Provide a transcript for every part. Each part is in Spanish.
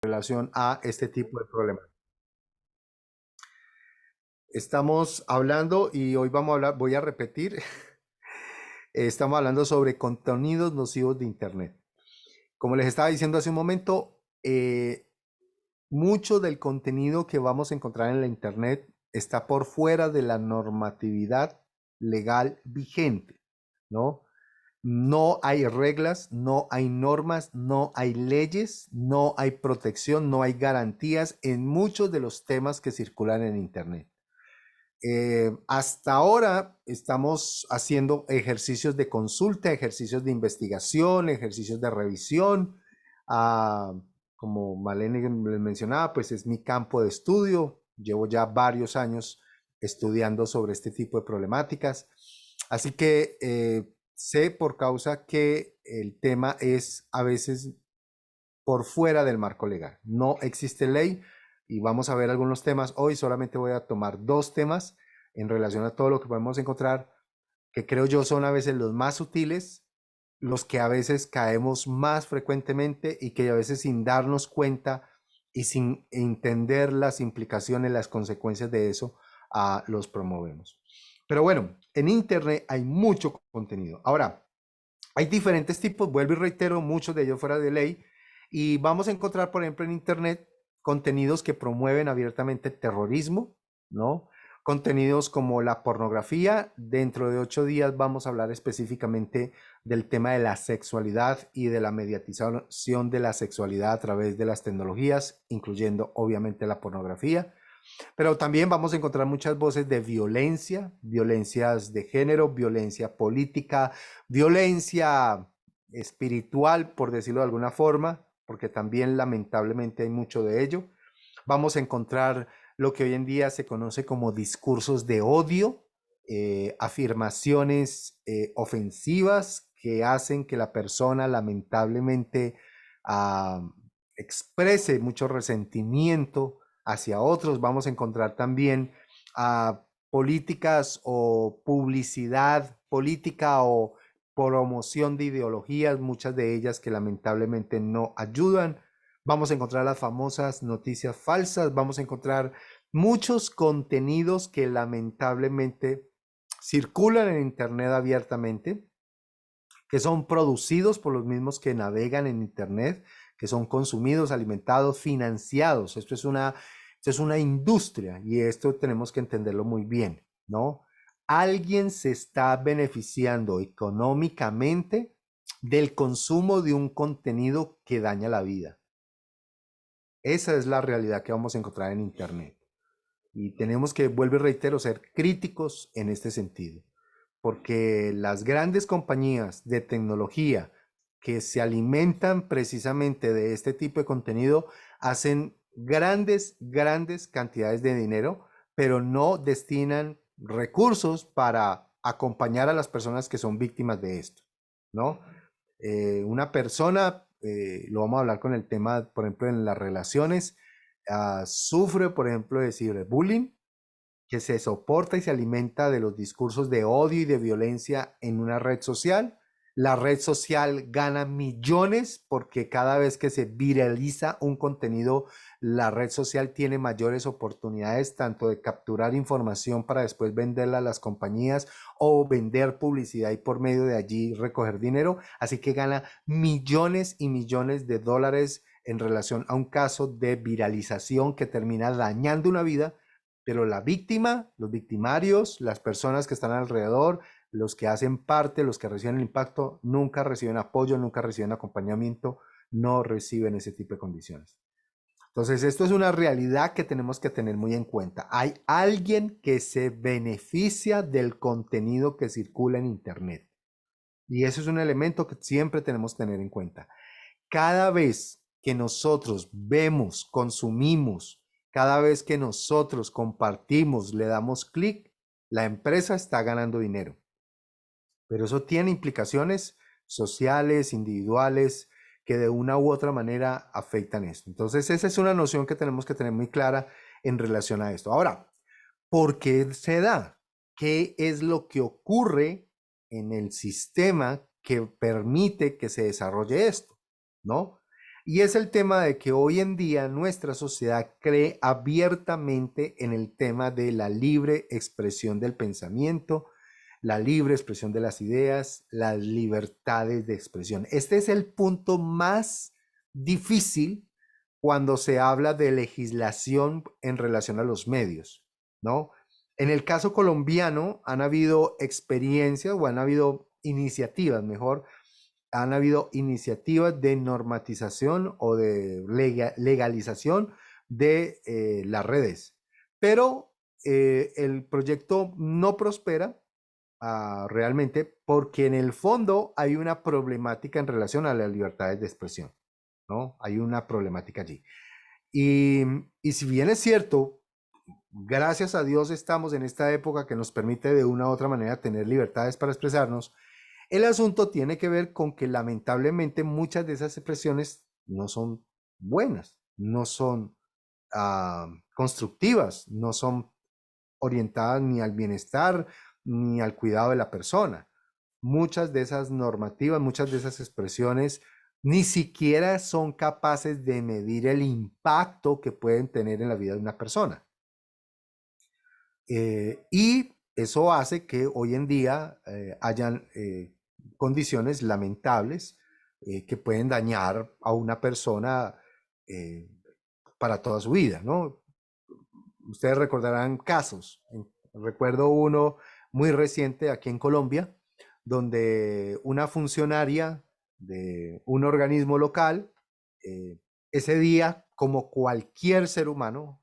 relación a este tipo de problemas. Estamos hablando y hoy vamos a hablar, voy a repetir, estamos hablando sobre contenidos nocivos de Internet. Como les estaba diciendo hace un momento, mucho del contenido que vamos a encontrar en la Internet está por fuera de la normatividad legal vigente, ¿no? No hay reglas, no hay normas, no hay leyes, no hay protección, no hay garantías en muchos de los temas que circulan en Internet. Hasta ahora estamos haciendo ejercicios de consulta, ejercicios de investigación, ejercicios de revisión. Ah, como Malene les mencionaba, pues es mi campo de estudio. Llevo ya varios años estudiando sobre este tipo de problemáticas. Así que sé por causa que el tema es a veces por fuera del marco legal. No existe ley y vamos a ver algunos temas. Hoy solamente voy a tomar dos temas en relación a todo lo que podemos encontrar, que creo yo son a veces los más sutiles, los que a veces caemos más frecuentemente y que a veces sin darnos cuenta y sin entender las implicaciones, las consecuencias de eso, los promovemos. Pero bueno, en Internet hay mucho contenido. Ahora, hay diferentes tipos, vuelvo y reitero, muchos de ellos fuera de ley, y vamos a encontrar, por ejemplo, en Internet contenidos que promueven abiertamente el terrorismo, ¿no? Contenidos como la pornografía. Dentro de 8 días vamos a hablar específicamente del tema de la sexualidad y de la mediatización de la sexualidad a través de las tecnologías, incluyendo obviamente la pornografía. Pero también vamos a encontrar muchas voces de violencia, violencias de género, violencia política, violencia espiritual, por decirlo de alguna forma, porque también lamentablemente hay mucho de ello. Vamos a encontrar lo que hoy en día se conoce como discursos de odio, afirmaciones ofensivas que hacen que la persona lamentablemente ah, exprese mucho resentimiento hacia otros. Vamos a encontrar también políticas o publicidad política o promoción de ideologías, muchas de ellas que lamentablemente no ayudan. Vamos a encontrar las famosas noticias falsas, vamos a encontrar muchos contenidos que lamentablemente circulan en Internet abiertamente, que son producidos por los mismos que navegan en Internet, que son consumidos, alimentados, financiados. Esto es una industria y esto tenemos que entenderlo muy bien, ¿no? Alguien se está beneficiando económicamente del consumo de un contenido que daña la vida. Esa es la realidad que vamos a encontrar en Internet. Y tenemos que, vuelvo y reitero, ser críticos en este sentido. Porque las grandes compañías de tecnología que se alimentan precisamente de este tipo de contenido hacen grandes cantidades de dinero, pero no destinan recursos para acompañar a las personas que son víctimas de esto, ¿no? Una persona, lo vamos a hablar con el tema, por ejemplo, en las relaciones, sufre, por ejemplo, de ciberbullying, que se soporta y se alimenta de los discursos de odio y de violencia en una red social. La red social gana millones porque cada vez que se viraliza un contenido, la red social tiene mayores oportunidades tanto de capturar información para después venderla a las compañías o vender publicidad y por medio de allí recoger dinero. Así que gana millones y millones de dólares en relación a un caso de viralización que termina dañando una vida, pero la víctima, los victimarios, las personas que están alrededor, los que hacen parte, los que reciben el impacto, nunca reciben apoyo, nunca reciben acompañamiento, no reciben ese tipo de condiciones. Entonces, esto es una realidad que tenemos que tener muy en cuenta. Hay alguien que se beneficia del contenido que circula en Internet. Y eso es un elemento que siempre tenemos que tener en cuenta. Cada vez que nosotros vemos, consumimos, cada vez que nosotros compartimos, le damos clic, la empresa está ganando dinero. Pero eso tiene implicaciones sociales, individuales, que de una u otra manera afectan esto. Entonces, esa es una noción que tenemos que tener muy clara en relación a esto. Ahora, ¿por qué se da? ¿Qué es lo que ocurre en el sistema que permite que se desarrolle esto? ¿No? Y es el tema de que hoy en día nuestra sociedad cree abiertamente en el tema de la libre expresión del pensamiento, la libre expresión de las ideas, las libertades de expresión. Este es el punto más difícil cuando se habla de legislación en relación a los medios, ¿no? En el caso colombiano han habido experiencias o han habido iniciativas, mejor, han habido iniciativas de normatización o de legalización de las redes, pero el proyecto no prospera realmente porque en el fondo hay una problemática en relación a las libertades de expresión, ¿no? Hay una problemática allí. Y, y si bien es cierto, gracias a Dios estamos en esta época que nos permite de una u otra manera tener libertades para expresarnos, el asunto tiene que ver con que lamentablemente muchas de esas expresiones no son buenas, no son constructivas, no son orientadas ni al bienestar ni al cuidado de la persona. Muchas de esas normativas, muchas de esas expresiones ni siquiera son capaces de medir el impacto que pueden tener en la vida de una persona. Y eso hace que hoy en día hayan condiciones lamentables que pueden dañar a una persona eh, para toda su vida, ¿no? Ustedes recordarán casos. Recuerdo uno muy reciente aquí en Colombia, donde una funcionaria de un organismo local, eh, ese día, como cualquier ser humano,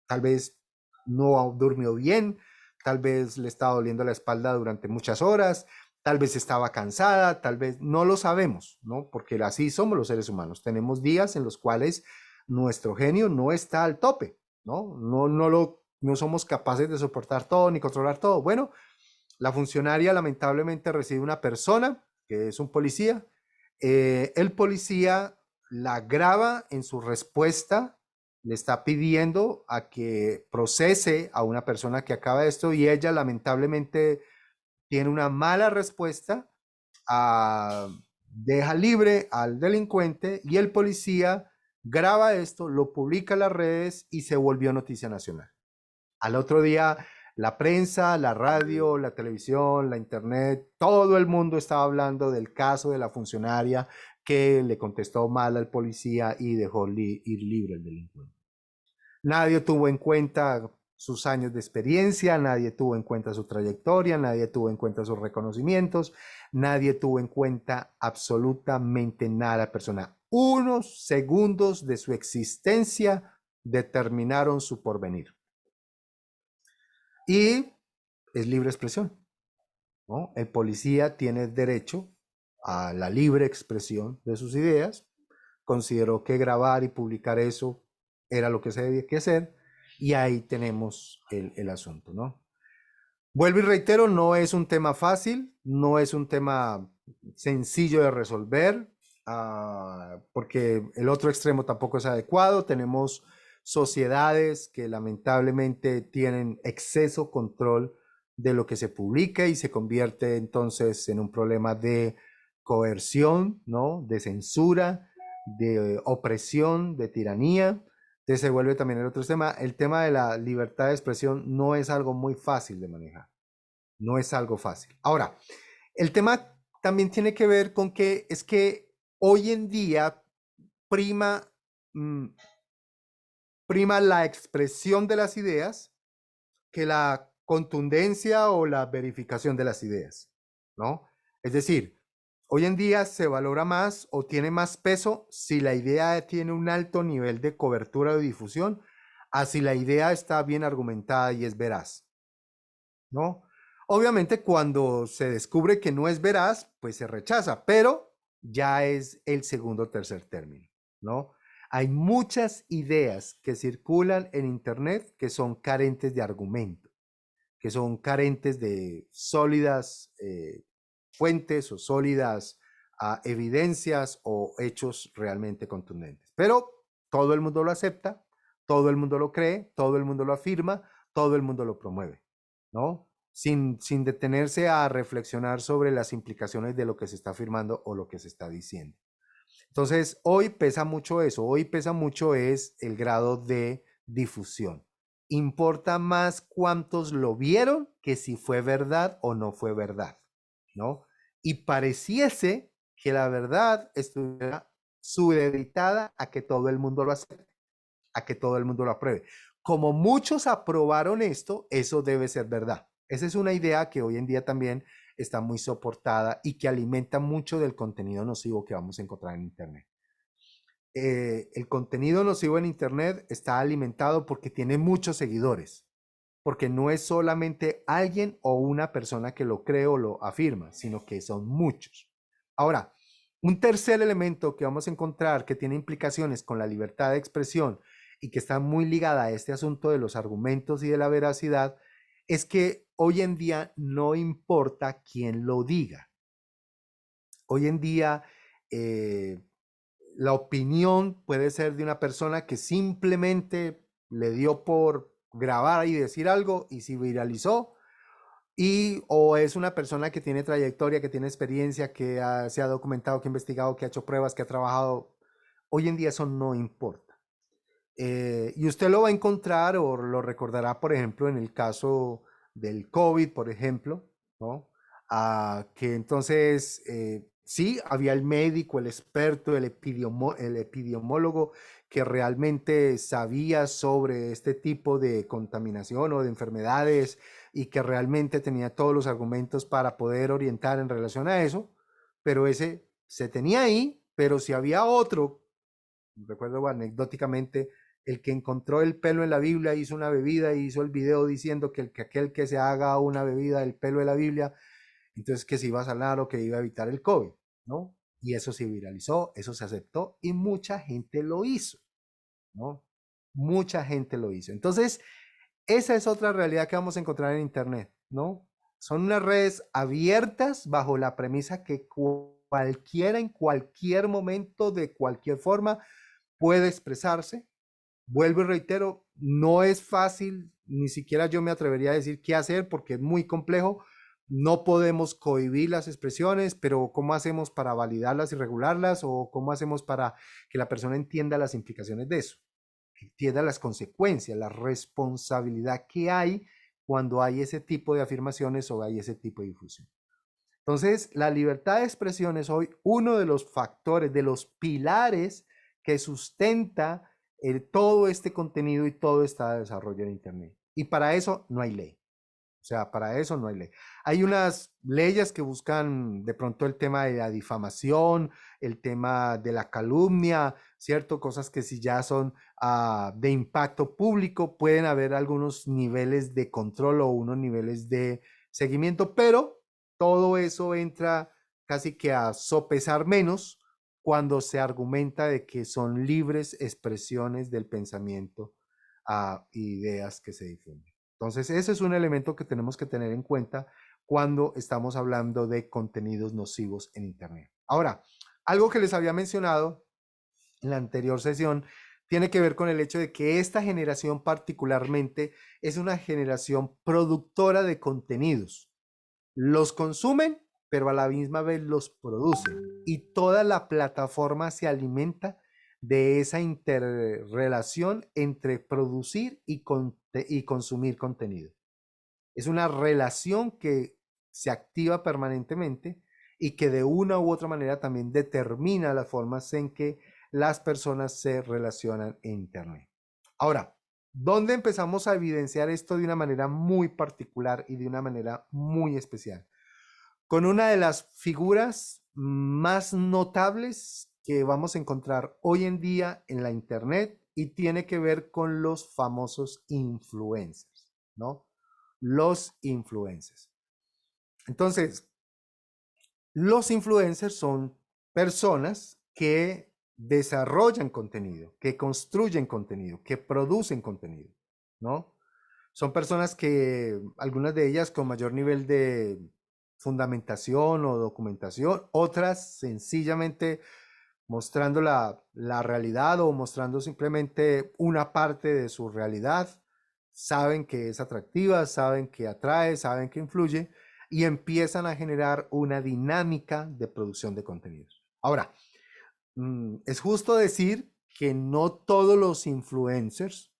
tal vez no durmió bien, tal vez le estaba doliendo la espalda durante muchas horas, tal vez estaba cansada, tal vez no lo sabemos, ¿no? Porque así somos los seres humanos. Tenemos días en los cuales nuestro genio no está al tope, ¿no? No somos capaces de soportar todo ni controlar todo. Bueno, la funcionaria lamentablemente recibe una persona que es un policía. El policía la graba en su respuesta, le está pidiendo a que procese a una persona que acaba esto y ella lamentablemente tiene una mala respuesta, deja libre al delincuente y el policía graba esto, lo publica en las redes y se volvió noticia nacional. Al otro día, la prensa, la radio, la televisión, la internet, todo el mundo estaba hablando del caso de la funcionaria que le contestó mal al policía y dejó ir libre el delincuente. Nadie tuvo en cuenta sus años de experiencia, nadie tuvo en cuenta su trayectoria, nadie tuvo en cuenta sus reconocimientos, nadie tuvo en cuenta absolutamente nada personal. Unos segundos de su existencia determinaron su porvenir. Y es libre expresión, ¿no? El policía tiene derecho a la libre expresión de sus ideas, consideró que grabar y publicar eso era lo que se debía que hacer, y ahí tenemos el asunto, ¿no? Vuelvo y reitero, no es un tema fácil, no es un tema sencillo de resolver, porque el otro extremo tampoco es adecuado. Tenemos sociedades que lamentablemente tienen exceso control de lo que se publica y se convierte entonces en un problema de coerción, ¿no? De censura, de opresión, de tiranía. Entonces se vuelve también el otro tema. El tema de la libertad de expresión no es algo muy fácil de manejar. No es algo fácil. Ahora, el tema también tiene que ver con que es que hoy en día prima, mm, prima la expresión de las ideas que la contundencia o la verificación de las ideas, ¿no? Es decir, hoy en día se valora más o tiene más peso si la idea tiene un alto nivel de cobertura o difusión, a si la idea está bien argumentada y es veraz, ¿no? Obviamente cuando se descubre que no es veraz, pues se rechaza, pero ya es el segundo o tercer término, ¿no? Hay muchas ideas que circulan en Internet que son carentes de argumento, que son carentes de sólidas fuentes o sólidas evidencias o hechos realmente contundentes. Pero todo el mundo lo acepta, todo el mundo lo cree, todo el mundo lo afirma, todo el mundo lo promueve, ¿no? Sin detenerse a reflexionar sobre las implicaciones de lo que se está afirmando o lo que se está diciendo. Entonces, hoy pesa mucho eso, hoy pesa mucho es el grado de difusión. Importa más cuántos lo vieron que si fue verdad o no fue verdad, ¿no? Y pareciese que la verdad estuviera supeditada a que todo el mundo lo acepte, a que todo el mundo lo apruebe. Como muchos aprobaron esto, eso debe ser verdad. Esa es una idea que hoy en día también está muy soportada y que alimenta mucho del contenido nocivo que vamos a encontrar en Internet. El contenido nocivo en Internet está alimentado porque tiene muchos seguidores, porque no es solamente alguien o una persona que lo cree o lo afirma, sino que son muchos. Ahora, un tercer elemento que vamos a encontrar que tiene implicaciones con la libertad de expresión y que está muy ligada a este asunto de los argumentos y de la veracidad es que hoy en día no importa quién lo diga. Hoy en día la opinión puede ser de una persona que simplemente le dio por grabar y decir algo y se viralizó, y o es una persona que tiene trayectoria, que tiene experiencia, que se ha documentado, que ha investigado, que ha hecho pruebas, que ha trabajado. Hoy en día eso no importa. Y usted lo va a encontrar o lo recordará, por ejemplo, en el caso del COVID, por ejemplo, ¿no? Que entonces, sí, había el médico, el experto, el epidemiólogo que realmente sabía sobre este tipo de contaminación o de enfermedades y que realmente tenía todos los argumentos para poder orientar en relación a eso, pero ese se tenía ahí, pero si había otro, recuerdo anecdóticamente, el que encontró el pelo en la Biblia hizo una bebida y hizo el video diciendo que aquel que se haga una bebida del pelo de la Biblia, entonces que se iba a sanar o que iba a evitar el COVID, ¿no? Y eso se viralizó, eso se aceptó y mucha gente lo hizo, ¿no? Mucha gente lo hizo. Entonces, esa es otra realidad que vamos a encontrar en Internet, ¿no? Son unas redes abiertas bajo la premisa que cualquiera en cualquier momento, de cualquier forma, puede expresarse. Vuelvo y reitero, no es fácil, ni siquiera yo me atrevería a decir qué hacer porque es muy complejo. No podemos cohibir las expresiones, pero ¿cómo hacemos para validarlas y regularlas? ¿O cómo hacemos para que la persona entienda las implicaciones de eso? Entienda las consecuencias, la responsabilidad que hay cuando hay ese tipo de afirmaciones o hay ese tipo de difusión. Entonces, la libertad de expresión es hoy uno de los factores, de los pilares que sustenta todo este contenido y todo este desarrollo en Internet. Y para eso no hay ley. O sea, para eso no hay ley. Hay unas leyes que buscan de pronto el tema de la difamación, el tema de la calumnia, ¿cierto? Cosas que si ya son de impacto público, pueden haber algunos niveles de control o unos niveles de seguimiento, pero todo eso entra casi que a sopesar menos cuando se argumenta de que son libres expresiones del pensamiento a ideas que se difunden. Entonces, ese es un elemento que tenemos que tener en cuenta cuando estamos hablando de contenidos nocivos en Internet. Ahora, algo que les había mencionado en la anterior sesión tiene que ver con el hecho de que esta generación particularmente es una generación productora de contenidos. Los consumen, pero a la misma vez los producen. Y toda la plataforma se alimenta de esa interrelación entre producir y consumir contenido. Es una relación que se activa permanentemente y que de una u otra manera también determina las formas en que las personas se relacionan en Internet. Ahora, ¿dónde empezamos a evidenciar esto de una manera muy particular y de una manera muy especial? Con una de las figuras más notables que vamos a encontrar hoy en día en la Internet y tiene que ver con los famosos influencers, ¿no? Los influencers. Entonces, los influencers son personas que desarrollan contenido, que construyen contenido, que producen contenido, ¿no? Son personas que, algunas de ellas con mayor nivel de fundamentación o documentación, otras sencillamente mostrando la realidad o mostrando simplemente una parte de su realidad, saben que es atractiva, saben que atrae, saben que influye y empiezan a generar una dinámica de producción de contenidos. Ahora, Es justo decir que no todos los influencers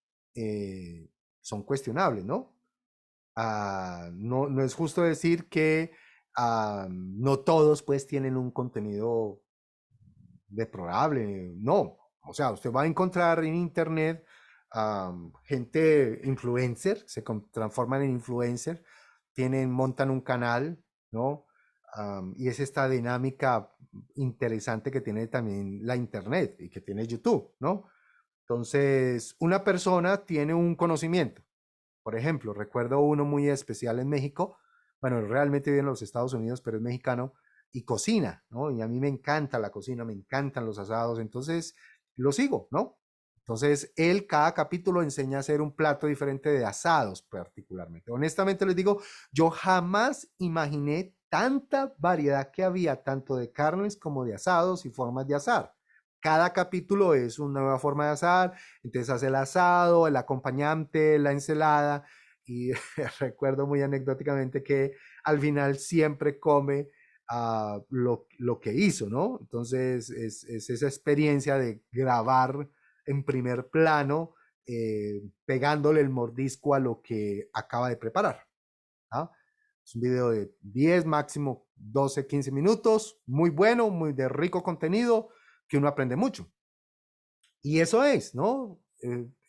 son cuestionables, ¿no? No es justo decir que no todos pues tienen un contenido deplorable, no. O sea, usted va a encontrar en internet gente influencer, transforman en influencer, montan un canal, ¿no? Y es esta dinámica interesante que tiene también la internet y que tiene YouTube, ¿no? Entonces, una persona tiene un conocimiento. Por ejemplo, recuerdo uno muy especial en México, bueno, realmente vive en los Estados Unidos, pero es mexicano y cocina, ¿no? Y a mí me encanta la cocina, me encantan los asados, entonces lo sigo, ¿no? Entonces, él cada capítulo enseña a hacer un plato diferente de asados particularmente. Honestamente les digo, yo jamás imaginé tanta variedad que había, tanto de carnes como de asados y formas de asar. Cada capítulo es una nueva forma de asar, entonces hace el asado, el acompañante, la ensalada, y recuerdo muy anecdóticamente que al final siempre come lo que hizo, ¿no? Entonces es esa experiencia de grabar en primer plano, pegándole el mordisco a lo que acaba de preparar. ¿Ah? Es un video de 10, máximo 12, 15 minutos, muy bueno, muy de rico contenido, que uno aprende mucho. Y eso es, ¿no?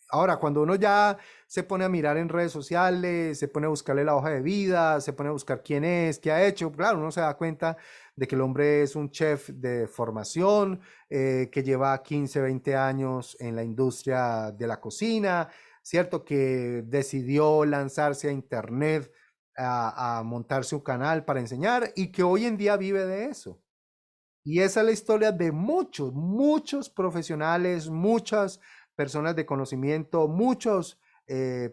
Ahora, cuando uno ya se pone a mirar en redes sociales, se pone a buscarle la hoja de vida, se pone a buscar quién es, qué ha hecho, claro, uno se da cuenta de que el hombre es un chef de formación, que lleva 15, 20 años en la industria de la cocina, ¿cierto? Que decidió lanzarse a internet a montar su canal para enseñar y que hoy en día vive de eso. Y esa es la historia de muchos, muchos profesionales, muchas personas de conocimiento, muchas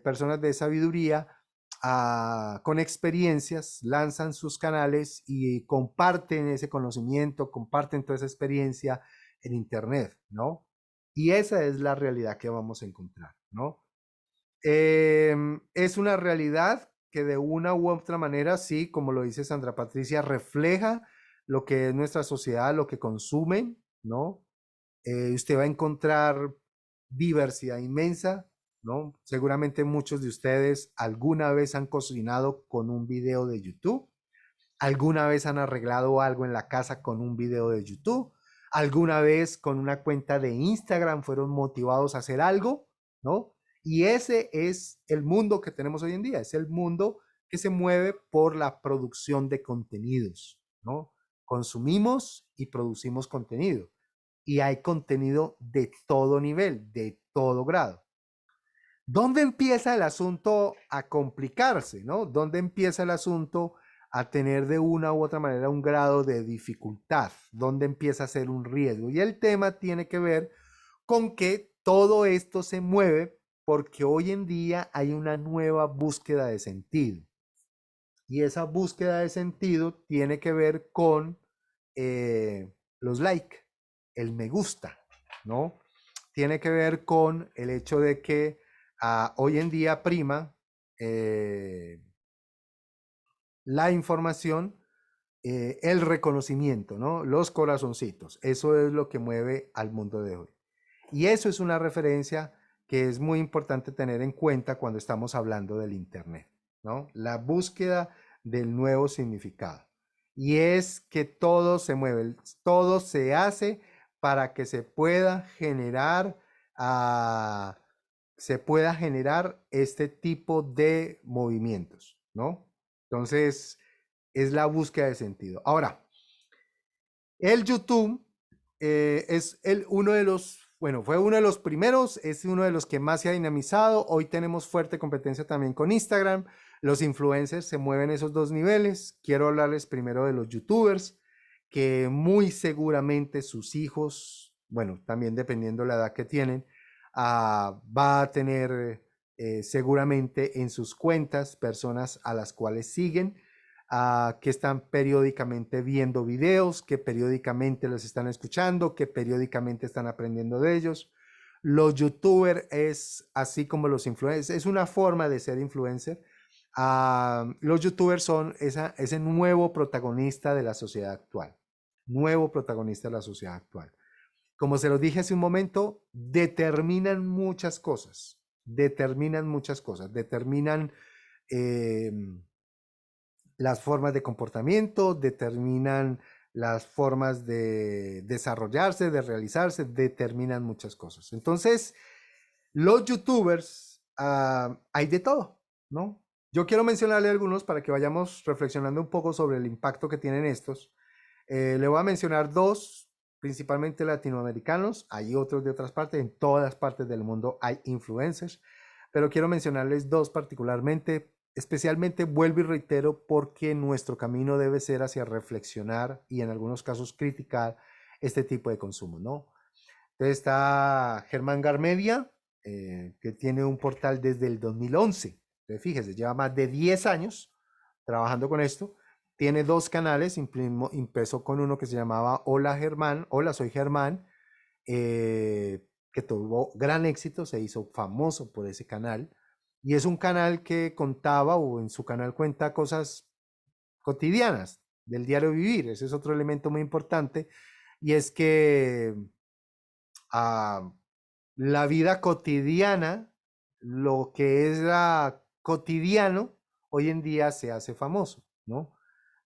personas de sabiduría con experiencias, lanzan sus canales y comparten ese conocimiento, comparten toda esa experiencia en Internet, ¿no? Y esa es la realidad que vamos a encontrar, ¿no? Es una realidad que de una u otra manera, sí, como lo dice Sandra Patricia, refleja lo que es nuestra sociedad, lo que consumen, ¿no? Usted va a encontrar diversidad inmensa, ¿no? Seguramente muchos de ustedes alguna vez han cocinado con un video de YouTube, alguna vez han arreglado algo en la casa con un video de YouTube, alguna vez con una cuenta de Instagram fueron motivados a hacer algo, ¿no? Y ese es el mundo que tenemos hoy en día, es el mundo que se mueve por la producción de contenidos, ¿no? Consumimos y producimos contenido. Y hay contenido de todo nivel, de todo grado. ¿Dónde empieza el asunto a complicarse, no? ¿Dónde empieza el asunto a tener de una u otra manera un grado de dificultad? ¿Dónde empieza a ser un riesgo? Y el tema tiene que ver con que todo esto se mueve porque hoy en día hay una nueva búsqueda de sentido. Y esa búsqueda de sentido tiene que ver con los like, el me gusta, ¿no? Tiene que ver con el hecho de que hoy en día prima la información, el reconocimiento, ¿no? Los corazoncitos. Eso es lo que mueve al mundo de hoy. Y eso es una referencia que es muy importante tener en cuenta cuando estamos hablando del Internet, ¿no? La búsqueda del nuevo significado. Y es que todo se mueve, todo se hace para que uh, se pueda generar este tipo de movimientos, ¿no? Entonces, es la búsqueda de sentido. Ahora, el YouTube uno de los, bueno, fue uno de los primeros, es uno de los que más se ha dinamizado. Hoy tenemos fuerte competencia también con Instagram. Los influencers se mueven esos dos niveles. Quiero hablarles primero de los YouTubers, que muy seguramente sus hijos, bueno, también dependiendo la edad que tienen, va a tener seguramente en sus cuentas personas a las cuales siguen, que están periódicamente viendo videos, que periódicamente los están escuchando, que periódicamente están aprendiendo de ellos. Los youtubers es así como los influencers, es una forma de ser influencer. Los youtubers son ese nuevo protagonista de la sociedad actual, nuevo protagonista de la sociedad actual. como se los dije hace un momento, determinan muchas cosas, determinan eh, las formas de comportamiento, determinan las formas de desarrollarse, de realizarse, determinan muchas cosas. Entonces, los youtubers, hay de todo, ¿no? Yo quiero mencionarle algunos para que vayamos reflexionando un poco sobre el impacto que tienen estos. Le voy a mencionar dos, principalmente latinoamericanos. Hay otros de otras partes. En todas partes del mundo hay influencers, pero quiero mencionarles dos particularmente. Especialmente vuelvo y reitero porque nuestro camino debe ser hacia reflexionar y en algunos casos criticar este tipo de consumo, ¿no? Entonces está Germán Garmedia, que tiene un portal desde el 2011. Entonces fíjese, lleva más de 10 años trabajando con esto. Tiene dos canales, empezó con uno que se llamaba Hola Germán, Hola soy Germán, que tuvo gran éxito, se hizo famoso por ese canal. Y es un canal que contaba, o en su canal cuenta cosas cotidianas del diario vivir. Ese es otro elemento muy importante. Y es que a la vida cotidiana, lo que es cotidiano, hoy en día se hace famoso, ¿no?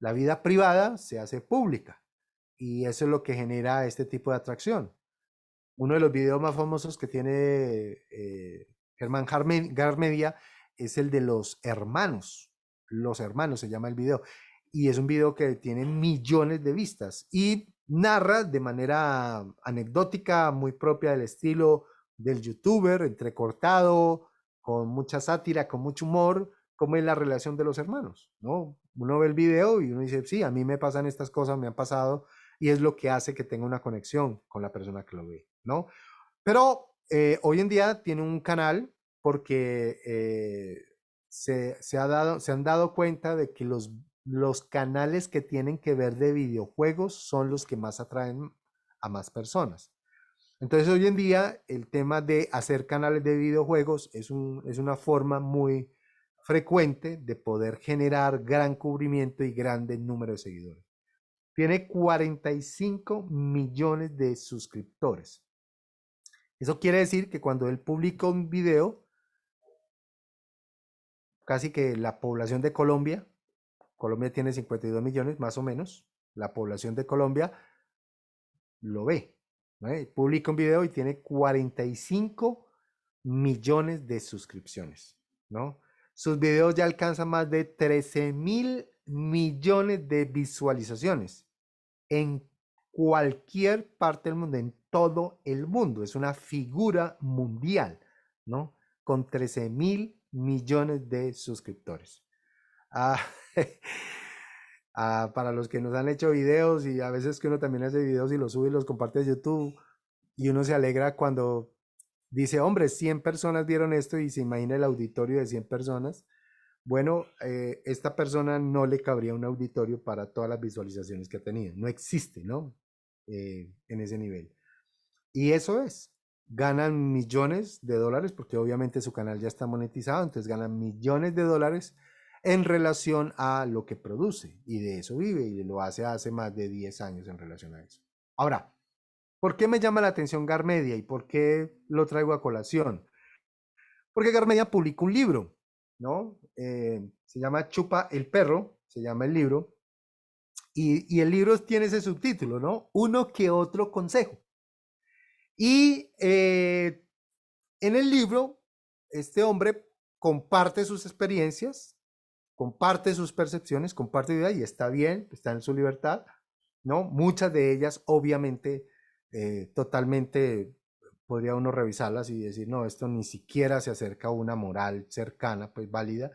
La vida privada se hace pública y eso es lo que genera este tipo de atracción. Uno de los videos más famosos que tiene Germán Garmedia es el de los hermanos. Los hermanos se llama el video. Y es un video que tiene millones de vistas y narra de manera anecdótica, muy propia del estilo del youtuber, entrecortado, con mucha sátira, con mucho humor, cómo es la relación de los hermanos, ¿no? Uno ve el video y uno dice, sí, a mí me pasan estas cosas, me han pasado, y es lo que hace que tenga una conexión con la persona que lo ve, ¿no? Pero hoy en día tiene un canal porque se han dado cuenta de que los canales que tienen que ver de videojuegos son los que más atraen a más personas. Entonces hoy en día el tema de hacer canales de videojuegos es una forma muy frecuente de poder generar gran cubrimiento y grande número de seguidores. Tiene 45 millones de suscriptores. Eso quiere decir que cuando él publica un video, casi que la población de Colombia, Colombia tiene 52 millones más o menos, la población de Colombia lo ve, ¿no? Publica un video y tiene 45 millones de suscripciones, ¿no? Sus videos ya alcanzan más de 13.000 millones de visualizaciones en cualquier parte del mundo, en todo el mundo. Es una figura mundial, ¿no? Con 13.000 millones de suscriptores. Ah, para los que nos han hecho videos y a veces que uno también hace videos y los sube y los comparte a YouTube y uno se alegra cuando dice, hombre, 100 personas vieron esto y se imagina el auditorio de 100 personas. Bueno, esta persona no le cabría un auditorio para todas las visualizaciones que ha tenido. No existe, ¿no? En ese nivel. Y eso es. Ganan millones de dólares porque obviamente su canal ya está monetizado, entonces ganan millones de dólares en relación a lo que produce y de eso vive y lo hace más de 10 años en relación a eso. Ahora, ¿por qué me llama la atención Garmedia y por qué lo traigo a colación? Porque Garmedia publicó un libro, ¿no? Se llama Chupa el perro, se llama el libro, y el libro tiene ese subtítulo, ¿no? Uno que otro consejo. Y en el libro, este hombre comparte sus experiencias, comparte sus percepciones, comparte vida y está bien, está en su libertad, ¿no? Muchas de ellas, obviamente, totalmente podría uno revisarlas y decir, no, esto ni siquiera se acerca a una moral cercana, pues válida.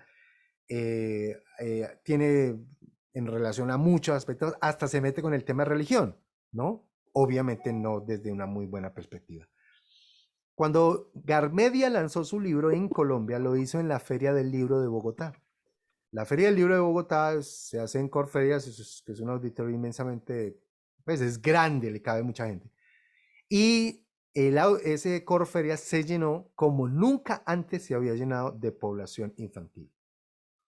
Tiene en relación a muchos aspectos, hasta se mete con el tema de religión, ¿no? Obviamente no desde una muy buena perspectiva. Cuando Garmedia lanzó su libro en Colombia, lo hizo en la Feria del Libro de Bogotá. La Feria del Libro de Bogotá se hace en Corferias, que es un auditorio inmensamente, pues es grande, le cabe mucha gente. Y ese Corferias se llenó como nunca antes se había llenado de población infantil.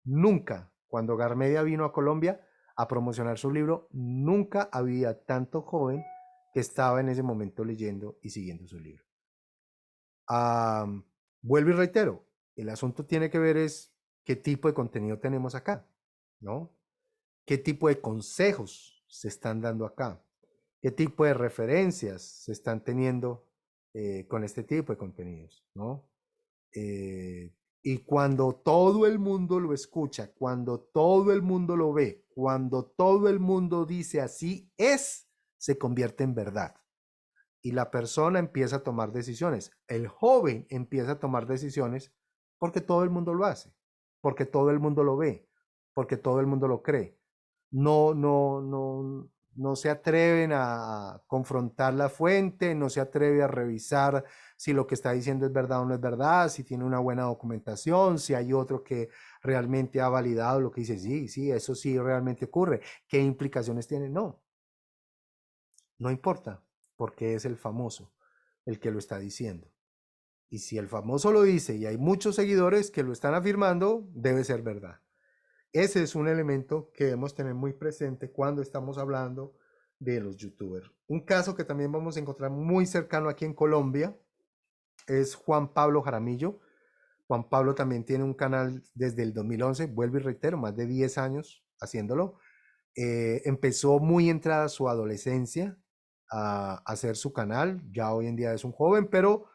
Nunca, cuando Garmedia vino a Colombia a promocionar su libro, nunca había tanto joven que estaba en ese momento leyendo y siguiendo su libro. Vuelvo y reitero, el asunto tiene que ver es qué tipo de contenido tenemos acá, ¿no? ¿Qué tipo de consejos se están dando acá? ¿Qué tipo de referencias se están teniendo con este tipo de contenidos, ¿no? Y cuando todo el mundo lo escucha, cuando todo el mundo lo ve, cuando todo el mundo dice así es, se convierte en verdad. Y la persona empieza a tomar decisiones. El joven empieza a tomar decisiones porque todo el mundo lo hace, porque todo el mundo lo ve, porque todo el mundo lo cree. No se atreven a confrontar la fuente, no se atreve a revisar si lo que está diciendo es verdad o no es verdad, si tiene una buena documentación, si hay otro que realmente ha validado lo que dice, sí, sí, eso sí realmente ocurre. ¿Qué implicaciones tiene? No, no importa, porque es el famoso el que lo está diciendo. Y si el famoso lo dice y hay muchos seguidores que lo están afirmando, debe ser verdad. Ese es un elemento que debemos tener muy presente cuando estamos hablando de los youtubers. Un caso que también vamos a encontrar muy cercano aquí en Colombia es Juan Pablo Jaramillo. Juan Pablo también tiene un canal desde el 2011, vuelvo y reitero, más de 10 años haciéndolo. Empezó muy entrada su adolescencia a hacer su canal, ya hoy en día es un joven, pero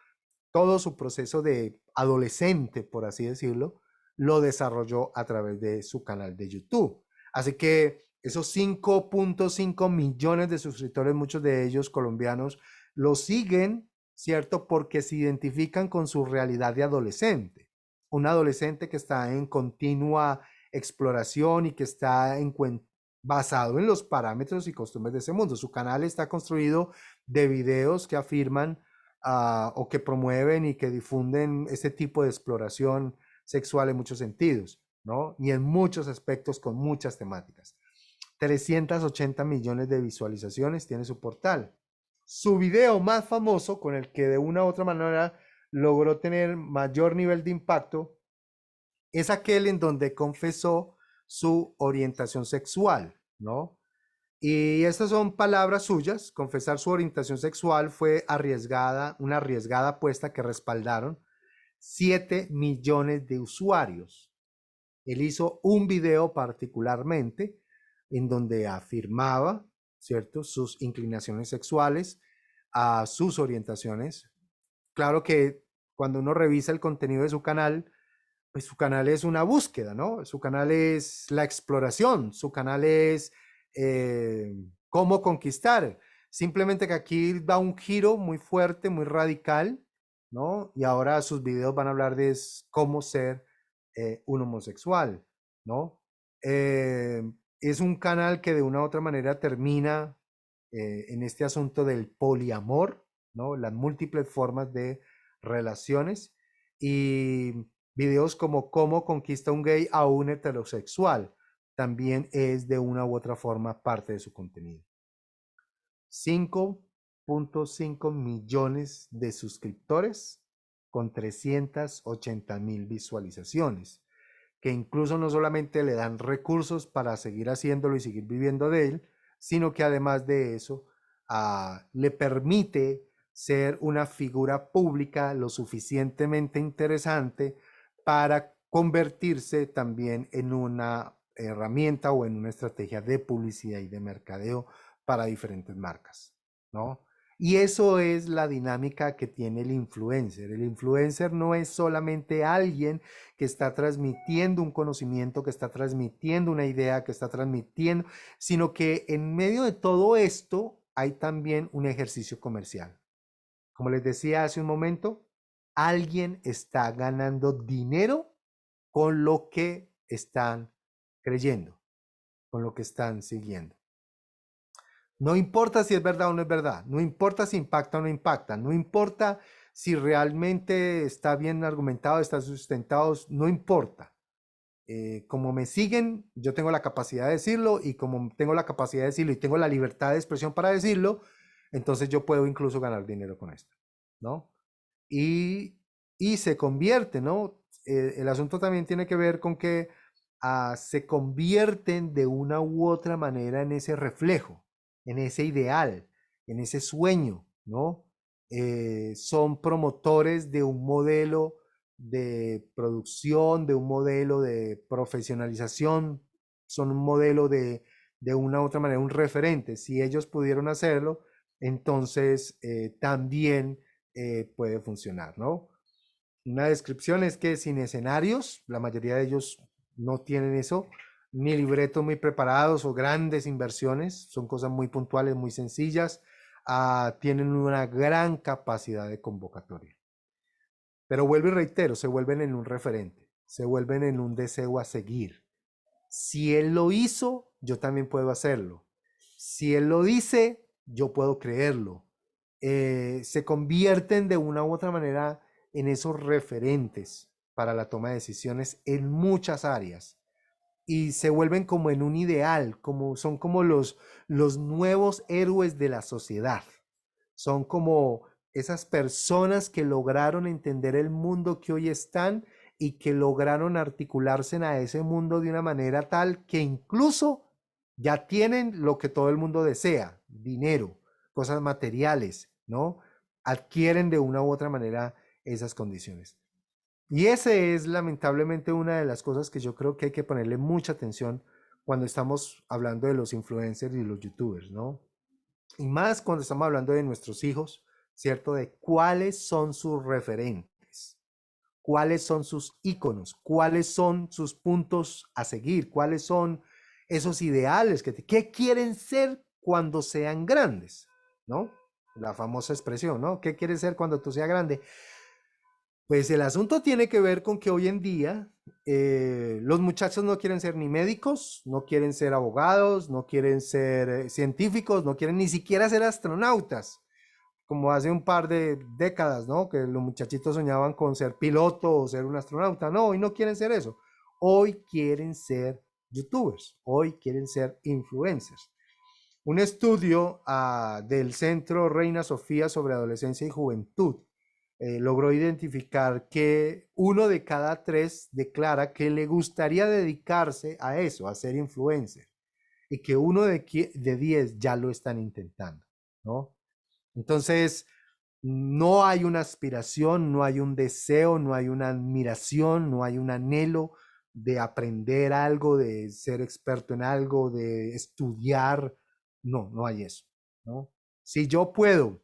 todo su proceso de adolescente, por así decirlo, lo desarrolló a través de su canal de YouTube. Así que esos 5.5 millones de suscriptores, muchos de ellos colombianos, lo siguen, ¿cierto? Porque se identifican con su realidad de adolescente. Un adolescente que está en continua exploración y que está basado en los parámetros y costumbres de ese mundo. Su canal está construido de videos que afirman o que promueven y que difunden ese tipo de exploración sexual en muchos sentidos, ¿no? Y en muchos aspectos con muchas temáticas. 380 millones de visualizaciones tiene su portal. Su video más famoso, con el que de una u otra manera logró tener mayor nivel de impacto, es aquel en donde confesó su orientación sexual, ¿no? Y estas son palabras suyas. Confesar su orientación sexual fue arriesgada, una arriesgada apuesta que respaldaron 7 millones de usuarios. Él hizo un video particularmente en donde afirmaba, ¿cierto?, sus inclinaciones sexuales, a sus orientaciones. Claro que cuando uno revisa el contenido de su canal, pues su canal es una búsqueda, ¿no? Su canal es la exploración, su canal es cómo conquistar. Simplemente que aquí da un giro muy fuerte, muy radical, ¿no? Y ahora sus videos van a hablar de cómo ser un homosexual, ¿no? Eh, es un canal que de una u otra manera termina en este asunto del poliamor, ¿no? Las múltiples formas de relaciones y videos como cómo conquista un gay a un heterosexual también es de una u otra forma parte de su contenido. 5.5 millones de suscriptores con 380,000 visualizaciones, que incluso no solamente le dan recursos para seguir haciéndolo y seguir viviendo de él, sino que además de eso le permite ser una figura pública lo suficientemente interesante para convertirse también en una herramienta o en una estrategia de publicidad y de mercadeo para diferentes marcas, ¿no? Y eso es la dinámica que tiene el influencer. El influencer no es solamente alguien que está transmitiendo un conocimiento, que está transmitiendo una idea, que está transmitiendo, sino que en medio de todo esto hay también un ejercicio comercial. Como les decía hace un momento, alguien está ganando dinero con lo que están creyendo, con lo que están siguiendo. No importa si es verdad o no es verdad, no importa si impacta o no impacta, no importa si realmente está bien argumentado, está sustentado, no importa. Como me siguen, yo tengo la capacidad de decirlo y como tengo la capacidad de decirlo y tengo la libertad de expresión para decirlo, entonces yo puedo incluso ganar dinero con esto, ¿no? Y, y se convierte, ¿no? El asunto también tiene que ver con que se convierten de una u otra manera en ese reflejo, en ese ideal, en ese sueño, ¿no? Son promotores de un modelo de producción, de un modelo de profesionalización, son un modelo de una u otra manera, un referente. Si ellos pudieron hacerlo, entonces también puede funcionar, ¿no? Una descripción es que sin escenarios, la mayoría de ellos no tienen eso, ni libretos muy preparados o grandes inversiones, son cosas muy puntuales, muy sencillas, tienen una gran capacidad de convocatoria. Pero vuelvo y reitero, se vuelven en un referente, se vuelven en un deseo a seguir. Si él lo hizo, yo también puedo hacerlo. Si él lo dice, yo puedo creerlo. Se convierten de una u otra manera en esos referentes para la toma de decisiones en muchas áreas y se vuelven como en un ideal, como son como los nuevos héroes de la sociedad. Son como esas personas que lograron entender el mundo que hoy están y que lograron articularse a ese mundo de una manera tal que incluso ya tienen lo que todo el mundo desea, dinero, cosas materiales, ¿no? Adquieren de una u otra manera esas condiciones. Y ese es lamentablemente una de las cosas que yo creo que hay que ponerle mucha atención cuando estamos hablando de los influencers y los youtubers, ¿no? Y más cuando estamos hablando de nuestros hijos, ¿cierto? De cuáles son sus referentes, cuáles son sus íconos, cuáles son sus puntos a seguir, cuáles son esos ideales ¿qué quieren ser cuando sean grandes? ¿No? La famosa expresión, ¿no? ¿Qué quieres ser cuando tú seas grande? Pues el asunto tiene que ver con que hoy en día los muchachos no quieren ser ni médicos, no quieren ser abogados, no quieren ser científicos, no quieren ni siquiera ser astronautas, como hace un par de décadas, ¿no? Que los muchachitos soñaban con ser piloto o ser un astronauta. No, hoy no quieren ser eso. Hoy quieren ser youtubers, hoy quieren ser influencers. Un estudio del Centro Reina Sofía sobre Adolescencia y Juventud logró identificar que 1 de cada 3 declara que le gustaría dedicarse a eso, a ser influencer, y que 1 de 10 ya lo están intentando, ¿no? Entonces, no hay una aspiración, no hay un deseo, no hay una admiración, no hay un anhelo de aprender algo, de ser experto en algo, de estudiar. No, no hay eso, ¿no? Si yo puedo